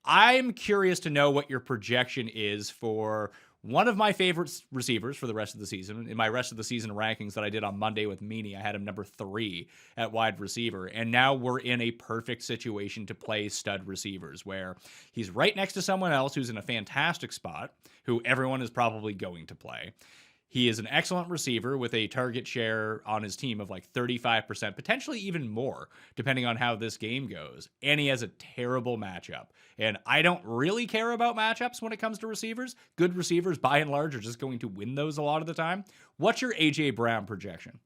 I'm curious to know what your projection is for one of my favorite receivers for the rest of the season. In my rest of the season rankings that I did on Monday with Meanie, I had him number 3 at wide receiver. And now we're in a perfect situation to play stud receivers, where he's right next to someone else who's in a fantastic spot, who everyone is probably going to play. He is an excellent receiver with a target share on his team of like 35%, potentially even more, depending on how this game goes. And he has a terrible matchup. And I don't really care about matchups when it comes to receivers. Good receivers, by and large, are just going to win those a lot of the time. What's your A.J. Brown projection?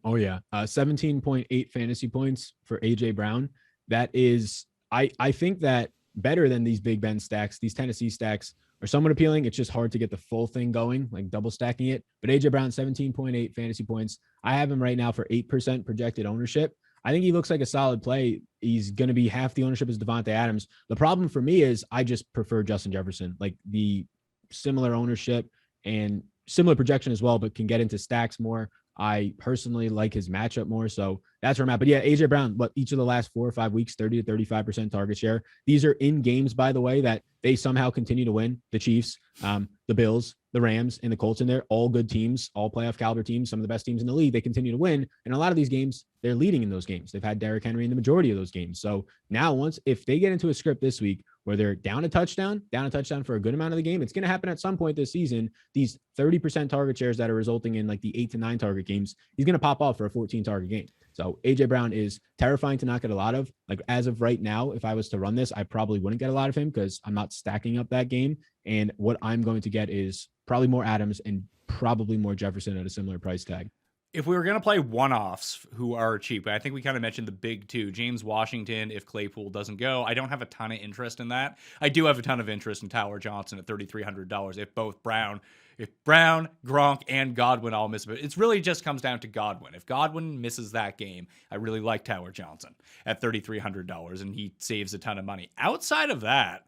Oh, yeah. 17.8 fantasy points for A.J. Brown. That is, I think that better than these Big Ben stacks, these Tennessee stacks are somewhat appealing. It's just hard to get the full thing going, like double stacking it. But A.J. Brown, 17.8 fantasy points. I have him right now for 8% projected ownership. I think he looks like a solid play. He's going to be half the ownership as Devontae Adams. The problem for me is I just prefer Justin Jefferson, like the similar ownership and similar projection as well, but can get into stacks more. I personally like his matchup more. So that's where I'm at. But yeah, A.J. Brown, each of the last 4 or 5 weeks, 30 to 35% target share. These are in games, by the way, that they somehow continue to win, the Chiefs, the Bills, the Rams, and the Colts in there, all good teams, all playoff caliber teams, some of the best teams in the league, they continue to win. And a lot of these games, they're leading in those games. They've had Derrick Henry in the majority of those games. So now if they get into a script this week where they're down a touchdown for a good amount of the game, it's going to happen at some point this season. These 30% target shares that are resulting in like the 8 to 9 target games, he's going to pop off for a 14 target game. So AJ Brown is terrifying to not get a lot of. Like as of right now, if I was to run this, I probably wouldn't get a lot of him because I'm not stacking up that game. And what I'm going to get is probably more Adams and probably more Jefferson at a similar price tag. If we were going to play one-offs who are cheap, I think we kind of mentioned the big two. James Washington, if Claypool doesn't go. I don't have a ton of interest in that. I do have a ton of interest in Tyler Johnson at $3,300 if Brown, Gronk, and Godwin all miss it. It really just comes down to Godwin. If Godwin misses that game, I really like Tyler Johnson at $3,300, and he saves a ton of money. Outside of that,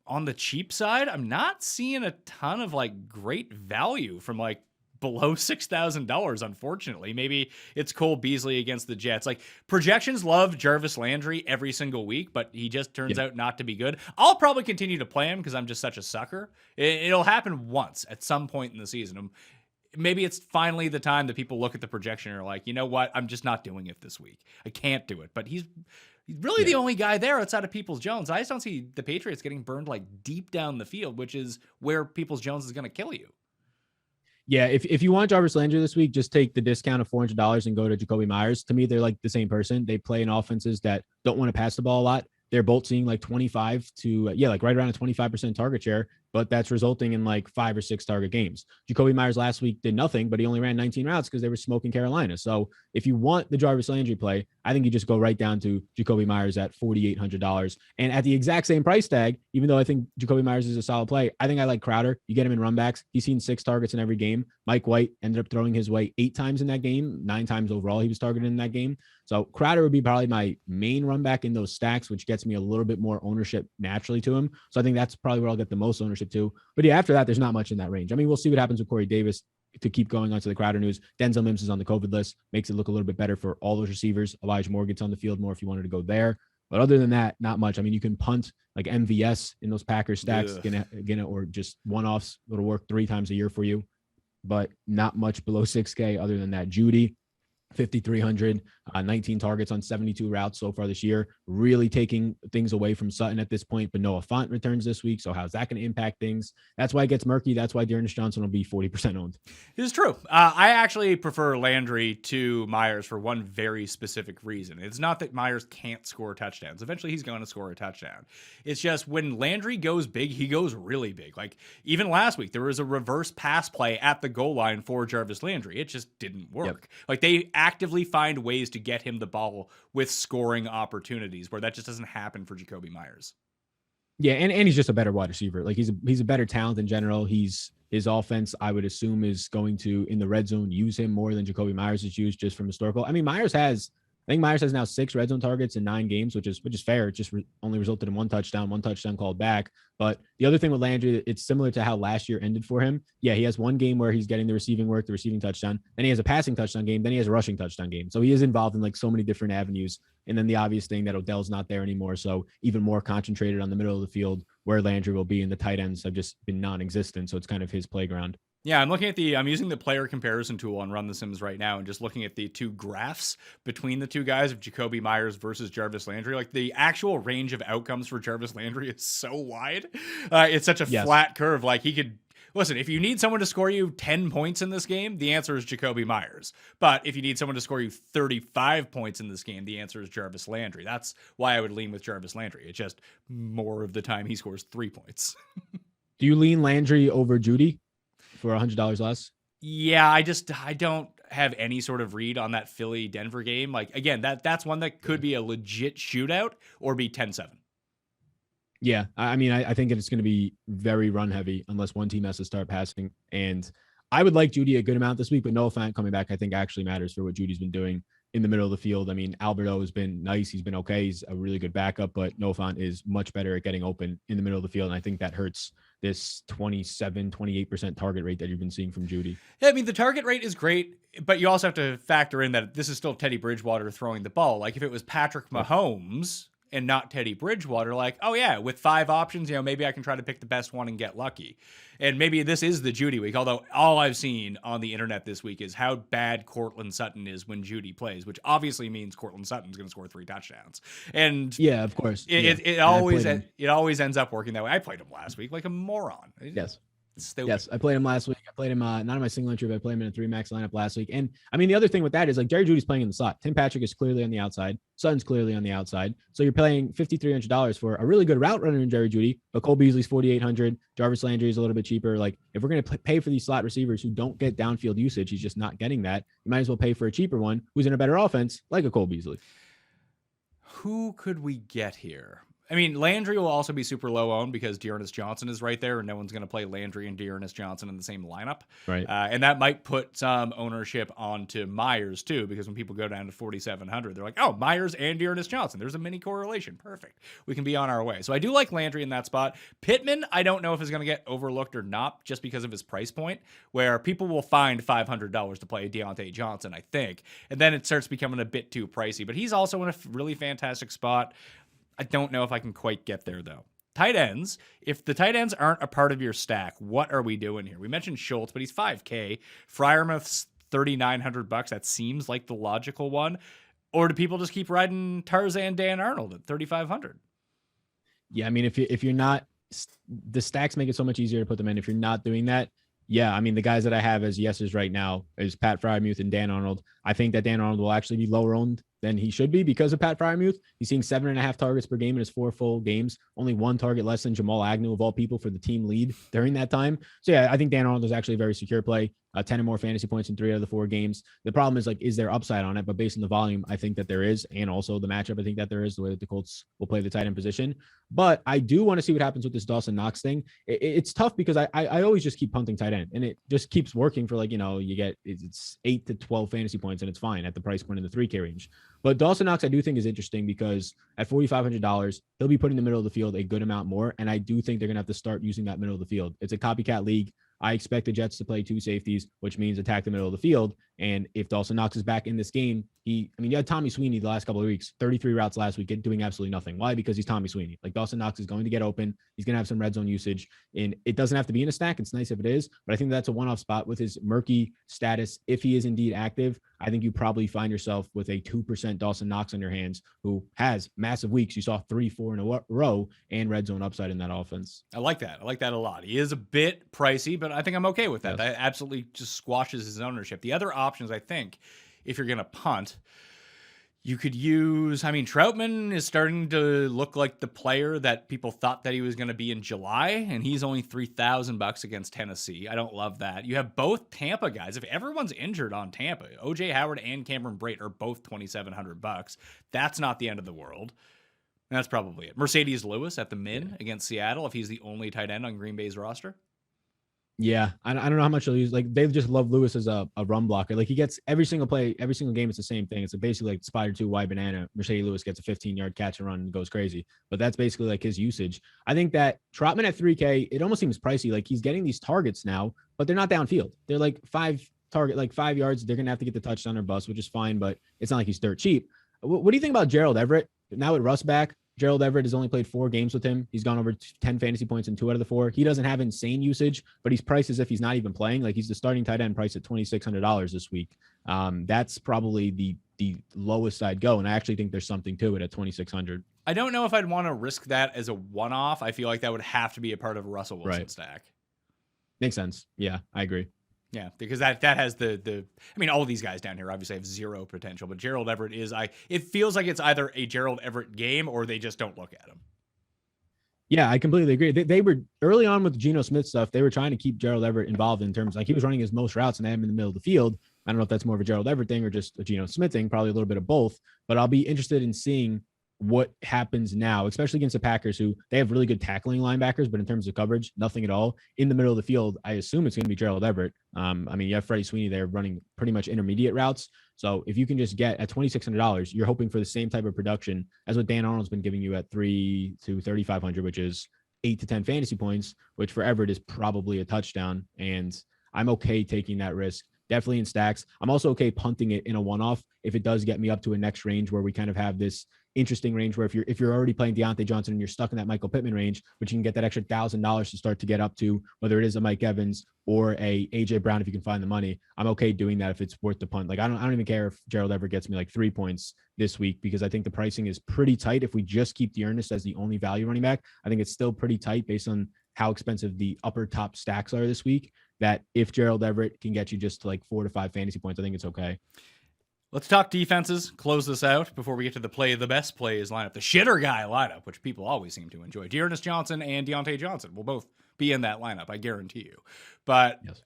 on the cheap side, I'm not seeing a ton of like great value from like below $6,000, unfortunately. Maybe it's Cole Beasley against the Jets. Like projections love Jarvis Landry every single week, but he just turns out not to be good. I'll probably continue to play him because I'm just such a sucker. It'll happen once at some point in the season. Maybe it's finally the time that people look at the projection and are like, you know what? I'm just not doing it this week. I can't do it. But he's really the only guy there outside of Peoples-Jones. I just don't see the Patriots getting burned like deep down the field, which is where Peoples-Jones is going to kill you. Yeah, if you want Jarvis Landry this week, just take the discount of $400 and go to Jacoby Myers. To me, they're like the same person. They play in offenses that don't want to pass the ball a lot. They're both seeing like 25 to, like right around a 25% target share, but that's resulting in like 5 or 6 target games. Jacoby Myers last week did nothing, but he only ran 19 routes because they were smoking Carolina. So if you want the Jarvis Landry play, I think you just go right down to Jacoby Myers at $4,800. And at the exact same price tag, even though I think Jacoby Myers is a solid play, I think I like Crowder. You get him in runbacks. He's seen 6 targets in every game. Mike White ended up throwing his way 8 times in that game, 9 times overall he was targeted in that game. So Crowder would be probably my main run back in those stacks, which gets me a little bit more ownership naturally to him. So I think that's probably where I'll get the most ownership to. But yeah, after that, there's not much in that range. I mean, we'll see what happens with Corey Davis. To keep going on to the Crowder news, Denzel Mims is on the COVID list, makes it look a little bit better for all those receivers. Elijah Moore gets on the field more if you wanted to go there. But other than that, not much. I mean, you can punt like MVS in those Packers stacks, again, or just one-offs. It'll work 3 times a year for you, but not much below 6K other than that. Judy, 5,300, 19 targets on 72 routes so far this year, really taking things away from Sutton at this point. But Noah Fant returns this week, so how's that going to impact things? That's why it gets murky. That's why Dearness Johnson will be 40% owned. It is true. I actually prefer Landry to Myers for one very specific reason. It's not that Myers can't score touchdowns. Eventually, he's going to score a touchdown. It's just when Landry goes big, he goes really big. Like even last week, there was a reverse pass play at the goal line for Jarvis Landry. It just didn't work. Like they actively find ways to get him the ball with scoring opportunities where that just doesn't happen for Jacoby Myers. Yeah, and he's just a better wide receiver. Like he's a better talent in general. His offense, I would assume, is going to, in the red zone, use him more than Jacoby Myers is used just from historical. I mean, I think Myers has now 6 red zone targets in 9 games, which is fair. It just only resulted in 1 touchdown called back. But the other thing with Landry, it's similar to how last year ended for him. Yeah, he has 1 game where he's getting the receiving work, the receiving touchdown. Then he has a passing touchdown game. Then he has a rushing touchdown game. So he is involved in like so many different avenues. And then the obvious thing that Odell's not there anymore. So even more concentrated on the middle of the field where Landry will be, and the tight ends have just been non-existent. So it's kind of his playground. Yeah, I'm using the player comparison tool on Run the Sims right now and just looking at the 2 graphs between the 2 guys of Jacoby Myers versus Jarvis Landry. Like the actual range of outcomes for Jarvis Landry is so wide. It's such a flat curve. Like he could, listen, if you need someone to score you 10 points in this game, the answer is Jacoby Myers. But if you need someone to score you 35 points in this game, the answer is Jarvis Landry. That's why I would lean with Jarvis Landry. It's just more of the time he scores 3 points. Do you lean Landry over Judy for $100 less? Yeah, I don't have any sort of read on that Philly-Denver game. Like, again, that's one that could be a legit shootout or be 10-7. Yeah, I mean, I think it's going to be very run heavy unless one team has to start passing. And I would like Judy a good amount this week, but Noah Fant coming back, I think actually matters for what Judy's been doing in the middle of the field. I mean, Alberto has been nice. He's been okay. He's a really good backup, but Noah Fant is much better at getting open in the middle of the field. And I think that hurts this 28% target rate that you've been seeing from Judy. Yeah, I mean, the target rate is great, but you also have to factor in that this is still Teddy Bridgewater throwing the ball. Like if it was Patrick Mahomes and not Teddy Bridgewater, like, oh yeah, with 5 options, maybe I can try to pick the best one and get lucky. And maybe this is the Judy week, although all I've seen on the internet this week is how bad Cortland Sutton is when Judy plays, which obviously means Cortland Sutton's going to score 3 touchdowns. And yeah, of course. It always ends up working that way. I played him last week like a moron. Yes. Stupid. Yes, I played him last week. I played him not in my single entry, but I played him in a 3-max lineup last week. And I mean, the other thing with that is like Jerry Judy's playing in the slot. Tim Patrick is clearly on the outside. Sutton's clearly on the outside. So you're paying $5,300 for a really good route runner in Jerry Judy, but Cole Beasley's $4,800. Jarvis Landry is a little bit cheaper. Like if we're going to pay for these slot receivers who don't get downfield usage, he's just not getting that. You might as well pay for a cheaper one who's in a better offense, like a Cole Beasley. Who could we get here? I mean, Landry will also be super low owned because Dearness Johnson is right there, and no one's going to play Landry and Dearness Johnson in the same lineup. Right. And that might put some ownership onto Myers, too, because when people go down to 4,700, they're like, oh, Myers and Dearness Johnson. There's a mini correlation. Perfect. We can be on our way. So I do like Landry in that spot. Pittman, I don't know if he's going to get overlooked or not just because of his price point, where people will find $500 to play Deontay Johnson, I think. And then it starts becoming a bit too pricey. But he's also in a really fantastic spot. I don't know if I can quite get there, though. Tight ends, if the tight ends aren't a part of your stack, what are we doing here? We mentioned Schultz, but he's $5K. Freiermuth's $3,900. That seems like the logical one. Or do people just keep riding Tarzan Dan Arnold at $3,500? Yeah, I mean, if you're not, the stacks make it so much easier to put them in. If you're not doing that, yeah, I mean, the guys that I have as yeses right now is Pat Freiermuth and Dan Arnold. I think that Dan Arnold will actually be lower owned than he should be because of Pat Freiermuth. He's seeing 7.5 targets per game in his 4 full games, only 1 target less than Jamal Agnew of all people for the team lead during that time. So yeah, I think Dan Arnold is actually a very secure play. 10 or more fantasy points in 3 out of the 4 games. The problem is like, is there upside on it? But based on the volume, I think that there is. And also the matchup, I think that there is, the way that the Colts will play the tight end position. But I do want to see what happens with this Dawson Knox thing. It's tough because I always just keep punting tight end and it just keeps working for like, you get, it's 8 to 12 fantasy points and it's fine at the price point in the 3K range. But Dawson Knox, I do think is interesting because at $4,500, he'll be putting the middle of the field a good amount more. And I do think they're going to have to start using that middle of the field. It's a copycat league. I expect the Jets to play 2 safeties, which means attack the middle of the field. And if Dawson Knox is back in this game, you had Tommy Sweeney the last couple of weeks, 33 routes last week, doing absolutely nothing. Why? Because he's Tommy Sweeney. Like Dawson Knox is going to get open. He's going to have some red zone usage, and it doesn't have to be in a stack. It's nice if it is, but I think that's a one-off spot with his murky status. If he is indeed active, I think you probably find yourself with a 2% Dawson Knox on your hands, who has massive weeks. You saw 3-4 in a row and red zone upside in that offense. I like that. I like that a lot. He is a bit pricey, but I think I'm okay with that. Yes. That absolutely just squashes his ownership. The other options, I think, if you're going to punt, you could use, Troutman is starting to look like the player that people thought that he was going to be in July, and he's only $3,000 against Tennessee. I don't love that. You have both Tampa guys. If everyone's injured on Tampa, OJ Howard and Cameron Brate are both $2,700. That's not the end of the world. That's probably it. Mercedes Lewis at the min against Seattle, if he's the only tight end on Green Bay's roster. Yeah, I don't know how much he'll use. Like, they just love Lewis as a run blocker. Like, he gets every single play, every single game, it's the same thing. It's basically like Spider 2 wide banana. Mercedes Lewis gets a 15-yard catch and run and goes crazy. But that's basically like his usage. I think that Trotman at 3K, it almost seems pricey. Like, he's getting these targets now, but they're not downfield. They're like 5 yards. They're going to have to get the touchdown or bust, which is fine, but it's not like he's dirt cheap. What do you think about Gerald Everett? Now with Russ back, Gerald Everett has only played 4 games with him. He's gone over 10 fantasy points in 2 out of the 4. He doesn't have insane usage, but he's priced as if he's not even playing. Like, he's the starting tight end priced at $2,600 this week. That's probably the lowest I'd go. And I actually think there's something to it at $2,600. I don't know if I'd want to risk that as a one-off. I feel like that would have to be a part of a Russell Wilson stack. Makes sense. Yeah, I agree. Yeah, because that has all of these guys down here obviously have 0 potential, but Gerald Everett it feels like it's either a Gerald Everett game or they just don't look at him. Yeah, I completely agree. They were early on with the Geno Smith stuff. They were trying to keep Gerald Everett involved in terms, like, he was running his most routes and they had him in the middle of the field. I don't know if that's more of a Gerald Everett thing or just a Geno Smith thing, probably a little bit of both, but I'll be interested in seeing what happens now, especially against the Packers, who they have really good tackling linebackers, but in terms of coverage, nothing at all. In the middle of the field, I assume it's going to be Gerald Everett. You have Freddie Sweeney there running pretty much intermediate routes. So if you can just get at $2,600, you're hoping for the same type of production as what Dan Arnold's been giving you at $3,000 to $3,500, which is 8 to 10 fantasy points, which for Everett is probably a touchdown. And I'm okay taking that risk. definitely in stacks. I'm also okay punting it in a one-off if it does get me up to a next range where we kind of have this interesting range where if you're already playing Deontay Johnson and you're stuck in that Michael Pittman range, but you can get that extra $1,000 to start to get up to, whether it is a Mike Evans or a AJ Brown, if you can find the money, I'm okay doing that if it's worth the punt. Like I don't even care if Gerald Everett gets me like 3 points this week, because I think the pricing is pretty tight. If we just keep Dearness as the only value running back, I think it's still pretty tight based on how expensive the upper top stacks are this week, that if Gerald Everett can get you just to like 4 to 5 fantasy points, I think it's okay. Let's talk defenses. Close this out before we get to the best plays lineup, the shitter guy lineup, which people always seem to enjoy. Dearness Johnson and Deontay Johnson will both be in that lineup, I guarantee you. But yes.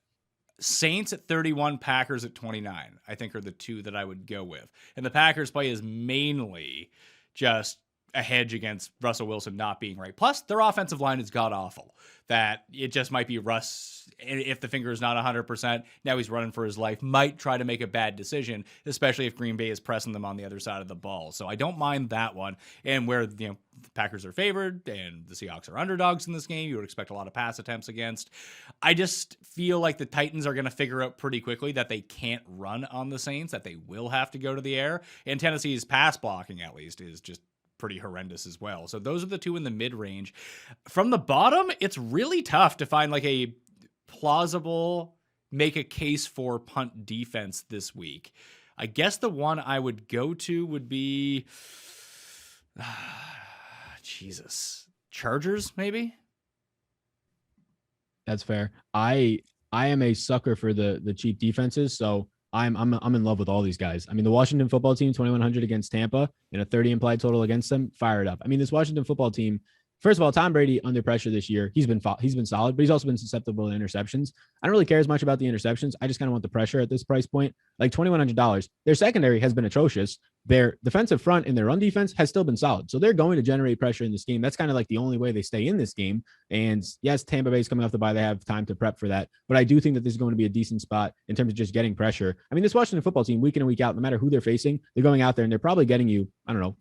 Saints at 31, Packers at 29, I think are the two that I would go with. And the Packers play is mainly just a hedge against Russell Wilson not being right. Plus, their offensive line is god-awful. That it just might be Russ, if the finger is not 100%, now he's running for his life, might try to make a bad decision, especially if Green Bay is pressing them on the other side of the ball. So I don't mind that one. And where the Packers are favored and the Seahawks are underdogs in this game, you would expect a lot of pass attempts against. I just feel like the Titans are going to figure out pretty quickly that they can't run on the Saints, that they will have to go to the air. And Tennessee's pass blocking, at least, is just pretty horrendous as well. So those are the two in the mid-range. From the bottom, it's really tough to find like a plausible make a case for punt defense this week. I guess the one I would go to would be Chargers, maybe. That's fair. I am a sucker for the cheap defenses, so I'm in love with all these guys. I mean, the Washington football team, 2,100 against Tampa and a 30 implied total against them, fired up. I mean, this Washington football team, first of all, Tom Brady under pressure this year, he's been solid, but he's also been susceptible to interceptions. I don't really care as much about the interceptions. I just kind of want the pressure at this price point. Like $2,100, their secondary has been atrocious. Their defensive front and their run defense has still been solid. So they're going to generate pressure in this game. That's kind of like the only way they stay in this game. And yes, Tampa Bay's coming off the bye. They have time to prep for that. But I do think that this is going to be a decent spot in terms of just getting pressure. I mean, this Washington football team, week in and week out, no matter who they're facing, they're going out there and they're probably getting you,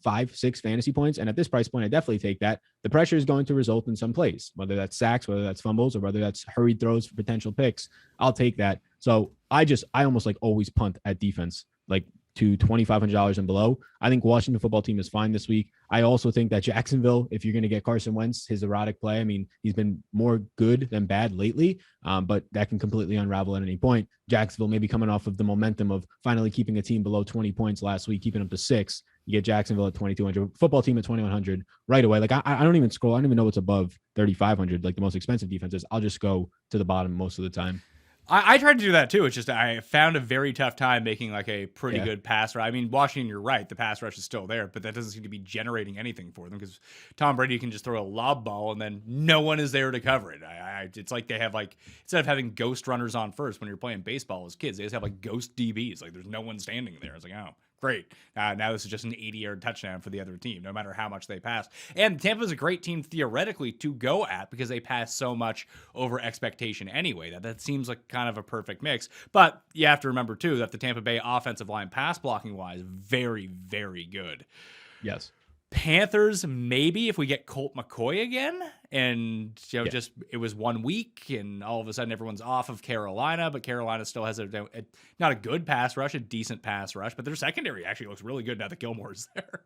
5, 6 fantasy points. And at this price point, I definitely take that. The pressure is going to result in some plays, whether that's sacks, whether that's fumbles, or whether that's hurried throws for potential picks. I'll take that. So I almost like always punt at defense, like to $2,500 and below. I think Washington football team is fine this week. I also think that Jacksonville, if you're going to get Carson Wentz, his erratic play, I mean, he's been more good than bad lately, but that can completely unravel at any point. Jacksonville maybe coming off of the momentum of finally keeping a team below 20 points last week, keeping up to 6. You get Jacksonville at 2,200, football team at 2,100 right away. Like I don't even scroll. I don't even know what's above 3,500, like the most expensive defenses. I'll just go to the bottom most of the time. I tried to do that too. It's just I found a very tough time making like a pretty good pass rush. I mean, Washington, you're right. The pass rush is still there, but that doesn't seem to be generating anything for them because Tom Brady can just throw a lob ball and then no one is there to cover it. It's like they have like, instead of having ghost runners on first when you're playing baseball as kids, they just have like ghost DBs. Like there's no one standing there. It's like, oh, great. Now this is just an 80-yard touchdown for the other team, no matter how much they pass. And Tampa's a great team theoretically to go at because they pass so much over expectation anyway. That seems like kind of a perfect mix. But you have to remember, too, that the Tampa Bay offensive line pass blocking-wise, very, very good. Yes. Panthers, maybe if we get Colt McCoy again, and just it was 1 week, and all of a sudden everyone's off of Carolina, but Carolina still has not a good pass rush, a decent pass rush, but their secondary actually looks really good now that Gilmore's there.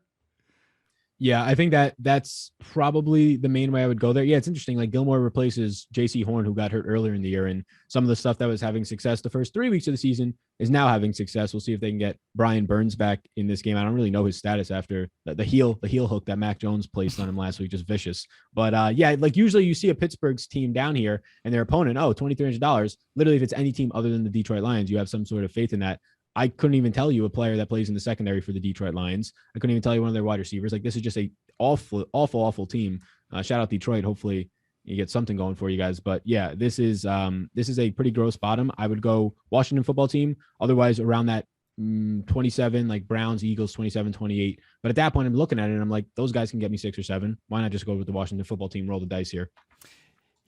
Yeah, I think that's probably the main way I would go there. Yeah, it's interesting. Like Gilmore replaces J.C. Horn, who got hurt earlier in the year, and some of the stuff that was having success the first 3 weeks of the season is now having success. We'll see if they can get Brian Burns back in this game. I don't really know his status after the heel hook that Mac Jones placed on him last week, just vicious. But yeah, like usually you see a Pittsburgh's team down here and their opponent, $2,300. Literally, if it's any team other than the Detroit Lions, you have some sort of faith in that. I couldn't even tell you a player that plays in the secondary for the Detroit Lions. I couldn't even tell you one of their wide receivers. Like this is just a awful team. Shout out Detroit. Hopefully you get something going for you guys. But yeah, this is a pretty gross bottom. I would go Washington football team. Otherwise around that 27, like Browns, Eagles, 27, 28. But at that point I'm looking at it and I'm like, those guys can get me 6 or 7. Why not just go with the Washington football team, roll the dice here?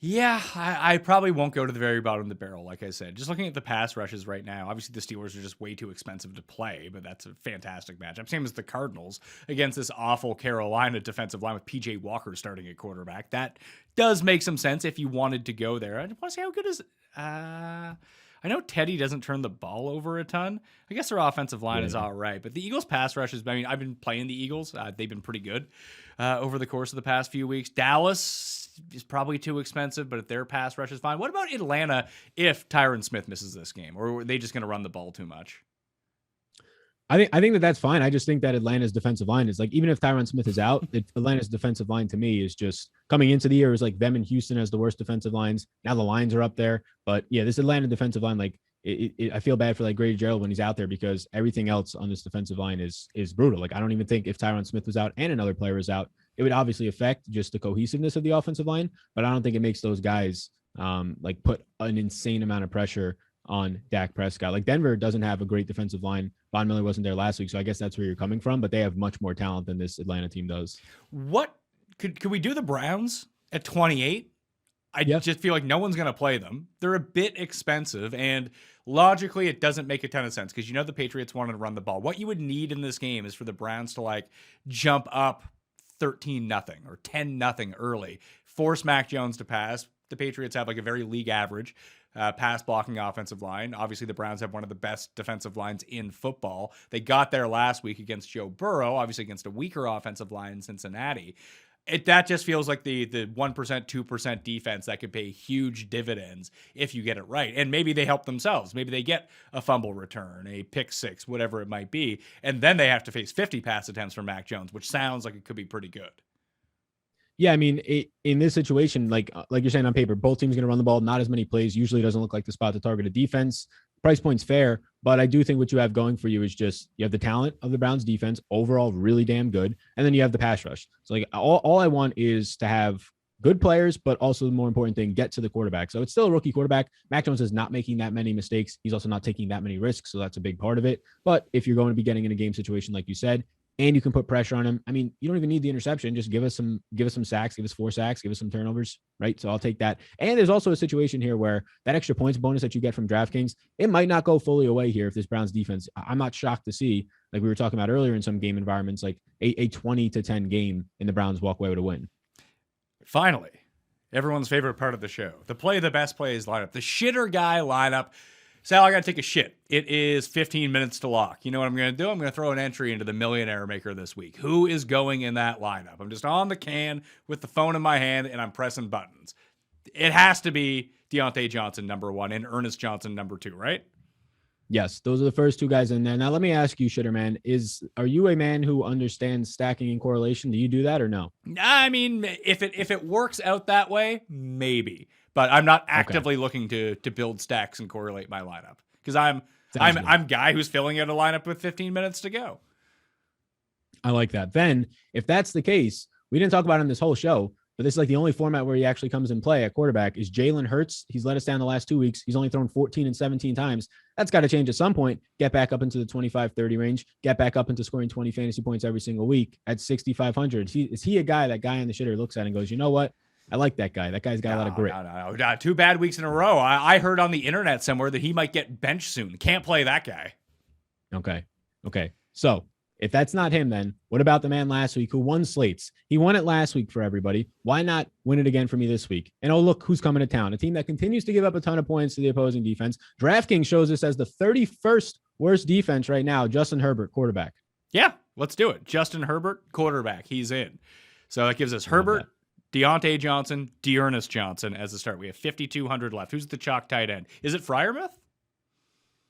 Yeah, I probably won't go to the very bottom of the barrel, like I said. Just looking at the pass rushes right now, obviously the Steelers are just way too expensive to play, but that's a fantastic matchup. Same as the Cardinals against this awful Carolina defensive line with P.J. Walker starting at quarterback. That does make some sense if you wanted to go there. I want to see how good is I I know Teddy doesn't turn the ball over a ton. I guess their offensive line is all right, but the Eagles pass rush is, I mean, I've been playing the Eagles. They've been pretty good over the course of the past few weeks. Dallas is probably too expensive, but if their pass rush is fine. What about Atlanta if Tyron Smith misses this game, or are they just going to run the ball too much? I think that's fine. I just think that Atlanta's defensive line is like, even if Tyron Smith is out, Atlanta's defensive line to me is just coming into the year is like them and Houston as the worst defensive lines. Now the Lions are up there, but yeah, this Atlanta defensive line, like I feel bad for like Grady Jarrell when he's out there because everything else on this defensive line is brutal. Like I don't even think if Tyron Smith was out and another player was out, it would obviously affect just the cohesiveness of the offensive line, but I don't think it makes those guys like put an insane amount of pressure on Dak Prescott. Like Denver doesn't have a great defensive line. Von Miller wasn't there last week, so I guess that's where you're coming from, but they have much more talent than this Atlanta team does. What could we do the Browns at 28? I just feel like no one's going to play them. They're a bit expensive, and logically it doesn't make a ton of sense because the Patriots wanted to run the ball. What you would need in this game is for the Browns to like jump up 13-0 or 10-0 early, force Mac Jones to pass. The Patriots have like a very league average pass blocking offensive line. Obviously, the Browns have one of the best defensive lines in football. They got there last week against Joe Burrow, obviously against a weaker offensive line in Cincinnati. That just feels like the 1%, 2% defense that could pay huge dividends if you get it right. And maybe they help themselves. Maybe they get a fumble return, a pick six, whatever it might be. And then they have to face 50 pass attempts from Mac Jones, which sounds like it could be pretty good. Yeah, I mean, in this situation, like you're saying on paper, both teams going to run the ball, not as many plays. Usually doesn't look like the spot to target a defense. Price point's fair, but I do think what you have going for you is just you have the talent of the Browns defense, overall really damn good, and then you have the pass rush. So like all I want is to have good players, but also the more important thing, get to the quarterback. So it's still a rookie quarterback. Mac Jones is not making that many mistakes. He's also not taking that many risks, so that's a big part of it. But if you're going to be getting in a game situation like you said, and you can put pressure on him. I mean, you don't even need the interception. Just give us some sacks, give us 4 sacks, give us some turnovers, right? So I'll take that. And there's also a situation here where that extra points bonus that you get from DraftKings, it might not go fully away here if this Browns defense, I'm not shocked to see, like we were talking about earlier in some game environments, like a 20-10 game in the Browns walk away with a win. Finally, everyone's favorite part of the show, the best plays lineup, the shitter guy lineup. Sal, I got to take a shit. It is 15 minutes to lock. You know what I'm going to do? I'm going to throw an entry into the Millionaire Maker this week. Who is going in that lineup? I'm just on the can with the phone in my hand, and I'm pressing buttons. It has to be Deontay Johnson, number 1, and Ernest Johnson, number 2, right? Yes, those are the first 2 guys in there. Now, let me ask you, Shitterman, are you a man who understands stacking and correlation? Do you do that or no? I mean, if it works out that way, maybe. But I'm not actively looking to build stacks and correlate my lineup because I'm guy who's filling out a lineup with 15 minutes to go. I like that. Then, if that's the case, we didn't talk about it in this whole show, but this is like the only format where he actually comes in play at quarterback is Jalen Hurts. He's let us down the last 2 weeks. He's only thrown 14 and 17 times. That's got to change at some point. Get back up into the 25-30 range. Get back up into scoring 20 fantasy points every single week at 6,500. Is he a guy that guy in the shitter looks at and goes, you know what? I like that guy. That guy's got a lot of grit. No. 2 bad weeks in a row. I heard on the internet somewhere that he might get benched soon. Can't play that guy. Okay. So if that's not him, then what about the man last week who won slates? He won it last week for everybody. Why not win it again for me this week? And oh, look who's coming to town. A team that continues to give up a ton of points to the opposing defense. DraftKings shows us as the 31st worst defense right now. Justin Herbert, quarterback. Yeah, let's do it. Justin Herbert, quarterback. He's in. So that gives us Herbert, Deontay Johnson, Ernest Johnson as the start. We have 5,200 left. Who's the chalk tight end? Is it Freiermuth?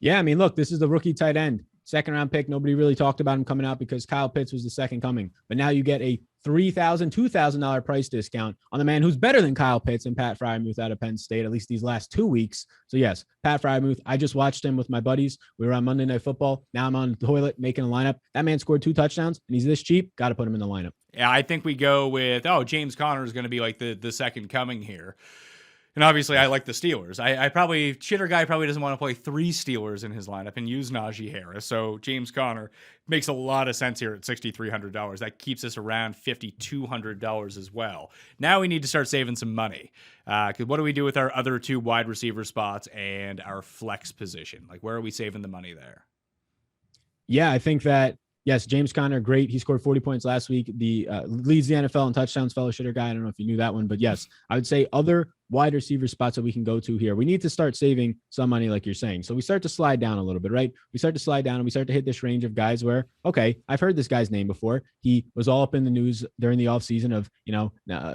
Yeah, I mean, look, this is the rookie tight end. 2nd round pick. Nobody really talked about him coming out because Kyle Pitts was the second coming. But now you get a $3,000, $2,000 price discount on the man who's better than Kyle Pitts and Pat Freiermuth out of Penn State, at least these last 2 weeks. So yes, Pat Freiermuth, I just watched him with my buddies. We were on Monday Night Football. Now I'm on the toilet making a lineup. That man scored 2 touchdowns and he's this cheap. Got to put him in the lineup. Yeah, I think we go with, James Conner is going to be like the second coming here. And obviously, I like the Steelers. I probably, shitter guy probably doesn't want to play 3 Steelers in his lineup and use Najee Harris. So James Conner makes a lot of sense here at $6,300. That keeps us around $5,200 as well. Now we need to start saving some money. Because what do we do with our other 2 wide receiver spots and our flex position? Like, where are we saving the money there? Yeah, I think that, yes, James Conner, great. He scored 40 points last week. The leads the NFL in touchdowns, fellow shitter guy. I don't know if you knew that one, but yes, I would say other wide receiver spots that we can go to here. We need to start saving some money, like you're saying. So we start to slide down a little bit, right? We start to slide down and we start to hit this range of guys where, okay, I've heard this guy's name before. He was all up in the news during the offseason of,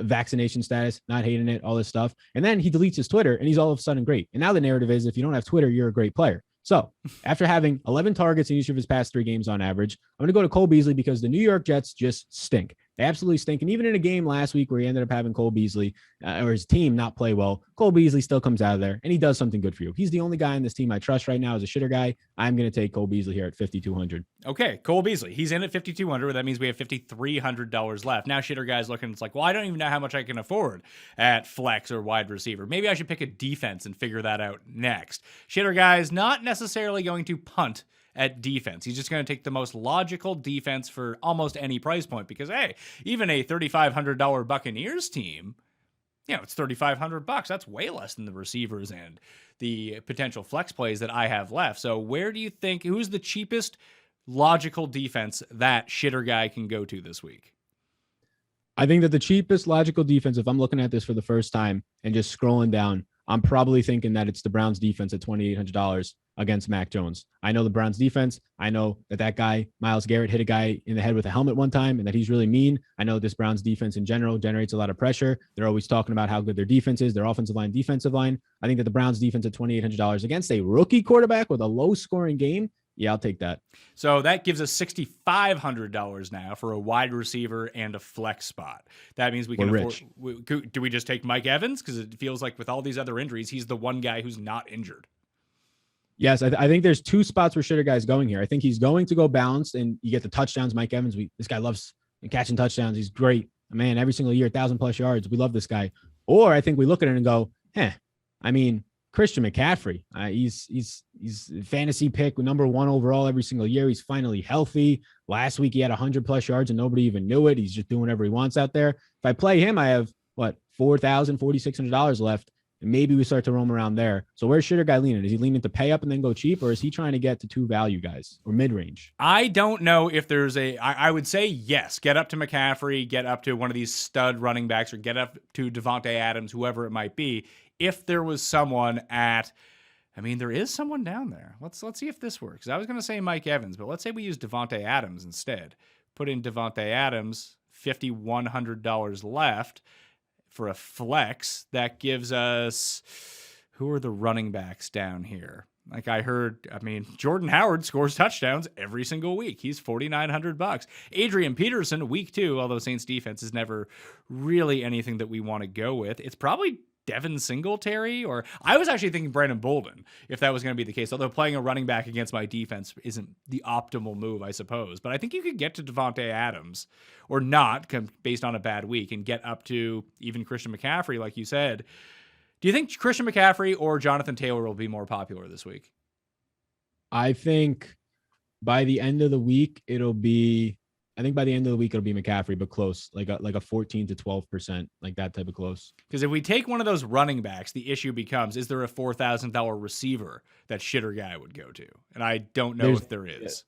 vaccination status, not hating it, all this stuff. And then he deletes his Twitter and he's all of a sudden great. And now the narrative is, if you don't have Twitter, you're a great player. So after having 11 targets in each of his past 3 games on average, I'm going to go to Cole Beasley because the New York Jets just stink. They absolutely stink. And even in a game last week where he ended up having Cole Beasley or his team not play well, Cole Beasley still comes out of there and he does something good for you. He's the only guy on this team I trust right now as a shitter guy. I'm going to take Cole Beasley here at 5,200. Okay, Cole Beasley. He's in at 5,200. That means we have $5,300 left. Now shitter guy's looking, it's like, well, I don't even know how much I can afford at flex or wide receiver. Maybe I should pick a defense and figure that out next. Shitter guy's not necessarily going to punt at defense. He's just going to take the most logical defense for almost any price point because, hey, even a $3,500 Buccaneers team, it's $3,500. That's way less than the receivers and the potential flex plays that I have left. So where do you think, who's the cheapest logical defense that shitter guy can go to this week? I think that the cheapest logical defense, if I'm looking at this for the first time and just scrolling down, I'm probably thinking that it's the Browns defense at $2,800 against Mac Jones. I know the Browns defense. I know that guy, Myles Garrett, hit a guy in the head with a helmet one time and that he's really mean. I know this Browns defense in general generates a lot of pressure. They're always talking about how good their defense is, their offensive line, defensive line. I think that the Browns defense at $2,800 against a rookie quarterback with a low scoring game. Yeah, I'll take that. So that gives us $6,500 now for a wide receiver and a flex spot. That means we can afford. Do we just take Mike Evans? Because it feels like with all these other injuries, he's the one guy who's not injured. Yes, I think there's 2 spots where shitter guy's going here. I think he's going to go balanced, and you get the touchdowns. Mike Evans, this guy loves catching touchdowns. He's great. Man, every single year, 1,000+ yards. We love this guy. Or I think we look at it and go, Christian McCaffrey, he's fantasy pick number 1 overall every single year. He's finally healthy. Last week he had 100+ yards and nobody even knew it. He's just doing whatever he wants out there. If I play him, I have $4,600 left, and maybe we start to roam around there. So where's shitter guy leaning? Is he leaning to pay up and then go cheap, or is he trying to get to 2 value guys or mid range? I don't know if there's I would say yes, get up to McCaffrey, get up to one of these stud running backs, or get up to Devontae Adams, whoever it might be. If there was someone there is someone down there. Let's see if this works. I was going to say Mike Evans, but let's say we use Devontae Adams instead. Put in Devontae Adams, $5,100 left for a flex. That gives us, who are the running backs down here? Like I heard, Jordan Howard scores touchdowns every single week. He's $4,900. Adrian Peterson, week 2, although Saints defense is never really anything that we want to go with. It's probably Devin Singletary, or I was actually thinking Brandon Bolden, if that was going to be the case, although playing a running back against my defense isn't the optimal move, I suppose. But I think you could get to Devontae Adams, or not, based on a bad week, and get up to even Christian McCaffrey, like you said. Do you think Christian McCaffrey or Jonathan Taylor will be more popular this week? I think by the end of the week, it'll be McCaffrey, but close, like a 14 to 12%, like that type of close. Because if we take one of those running backs, the issue becomes, is there a $4,000 receiver that shitter guy would go to? And I don't know if there is.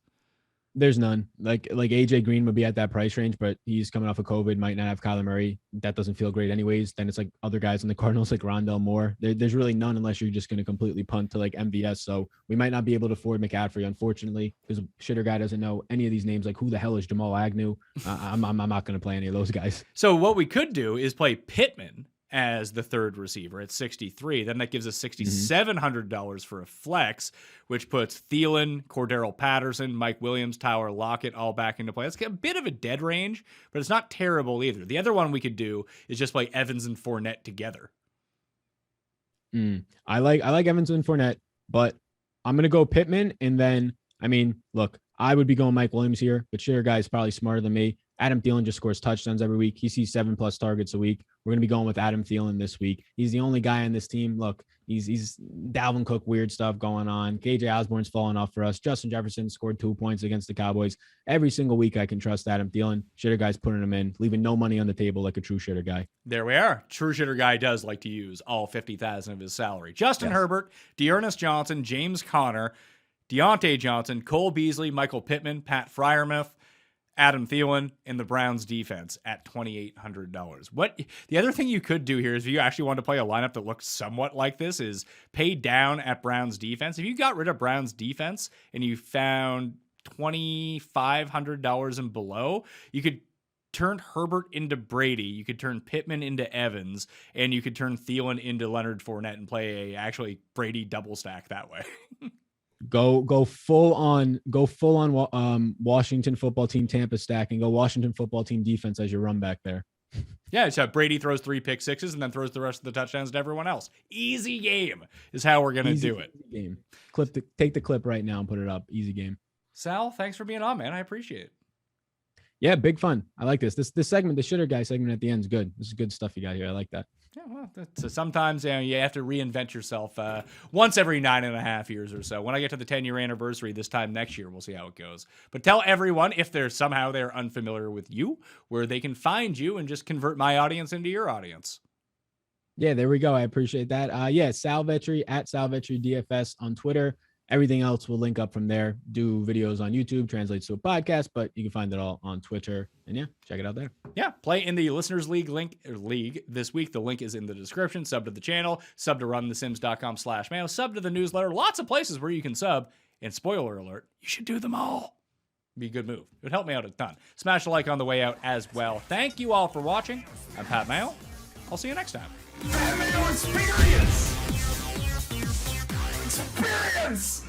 There's none. Like AJ Green would be at that price range, but he's coming off of COVID, might not have Kyler Murray. That doesn't feel great anyways. Then it's like other guys in the Cardinals, like Rondell Moore. There's really none unless you're just going to completely punt to like MVS. So we might not be able to afford McCaffrey, unfortunately, because shitter guy doesn't know any of these names. Like, who the hell is Jamal Agnew? I'm not going to play any of those guys. So what we could do is play Pittman as the third receiver at 63. Then that gives us $6,700 for a flex, which puts Thielen, Cordero Patterson, Mike Williams, Tyler Lockett all back into play. That's a bit of a dead range, but it's not terrible either. The other one we could do is just play Evans and Fournette together. I like Evans and Fournette, but I'm going to go Pittman. And then, look, I would be going Mike Williams here, but shitter guy is probably smarter than me. Adam Thielen just scores touchdowns every week. He sees 7+ targets a week. We're going to be going with Adam Thielen this week. He's the only guy on this team. Look, he's Dalvin Cook, weird stuff going on. KJ Osborne's falling off for us. Justin Jefferson scored 2 points against the Cowboys. Every single week I can trust Adam Thielen. Shitter guy's putting him in, leaving no money on the table like a true shitter guy. There we are. True shitter guy does like to use all $50,000 of his salary. Justin Herbert, Dearness Johnson, James Conner, Deontay Johnson, Cole Beasley, Michael Pittman, Pat Freiermuth, Adam Thielen in the Browns defense at $2,800. What the other thing you could do here is if you actually want to play a lineup that looks somewhat like this is pay down at Browns defense. If you got rid of Browns defense and you found $2,500 and below, you could turn Herbert into Brady, you could turn Pittman into Evans, and you could turn Thielen into Leonard Fournette and play a actually Brady double stack that way. Go full on Washington football team Tampa stack and go Washington football team defense as your run back there. Yeah, so Brady throws 3 pick sixes and then throws the rest of the touchdowns to everyone else. Easy game is how we're gonna do it. Easy game. Take the clip right now and put it up. Easy game. Sal, thanks for being on, man. I appreciate it. Yeah, big fun. I like this. This segment, the shitter guy segment at the end is good. This is good stuff you got here. I like that. Yeah, well, so sometimes you have to reinvent yourself once every 9.5 years or so. When I get to the 10-year anniversary this time next year, we'll see how it goes. But tell everyone, if they're unfamiliar with you, where they can find you and just convert my audience into your audience. Yeah, there we go. I appreciate that. Yeah, Sal Verti at Sal Verti DFS on Twitter. Everything else will link up from there. Do videos on YouTube, translates to a podcast, but you can find it all on Twitter. And yeah, check it out there. Yeah, play in the Listeners League league this week. The link is in the description. Sub to the channel, sub to runthesims.com/Mayo, sub to the newsletter. Lots of places where you can sub. And spoiler alert, you should do them all. Be a good move. It would help me out a ton. Smash a like on the way out as well. Thank you all for watching. I'm Pat Mayo. I'll see you next time. Pat Mayo Experience! Experience!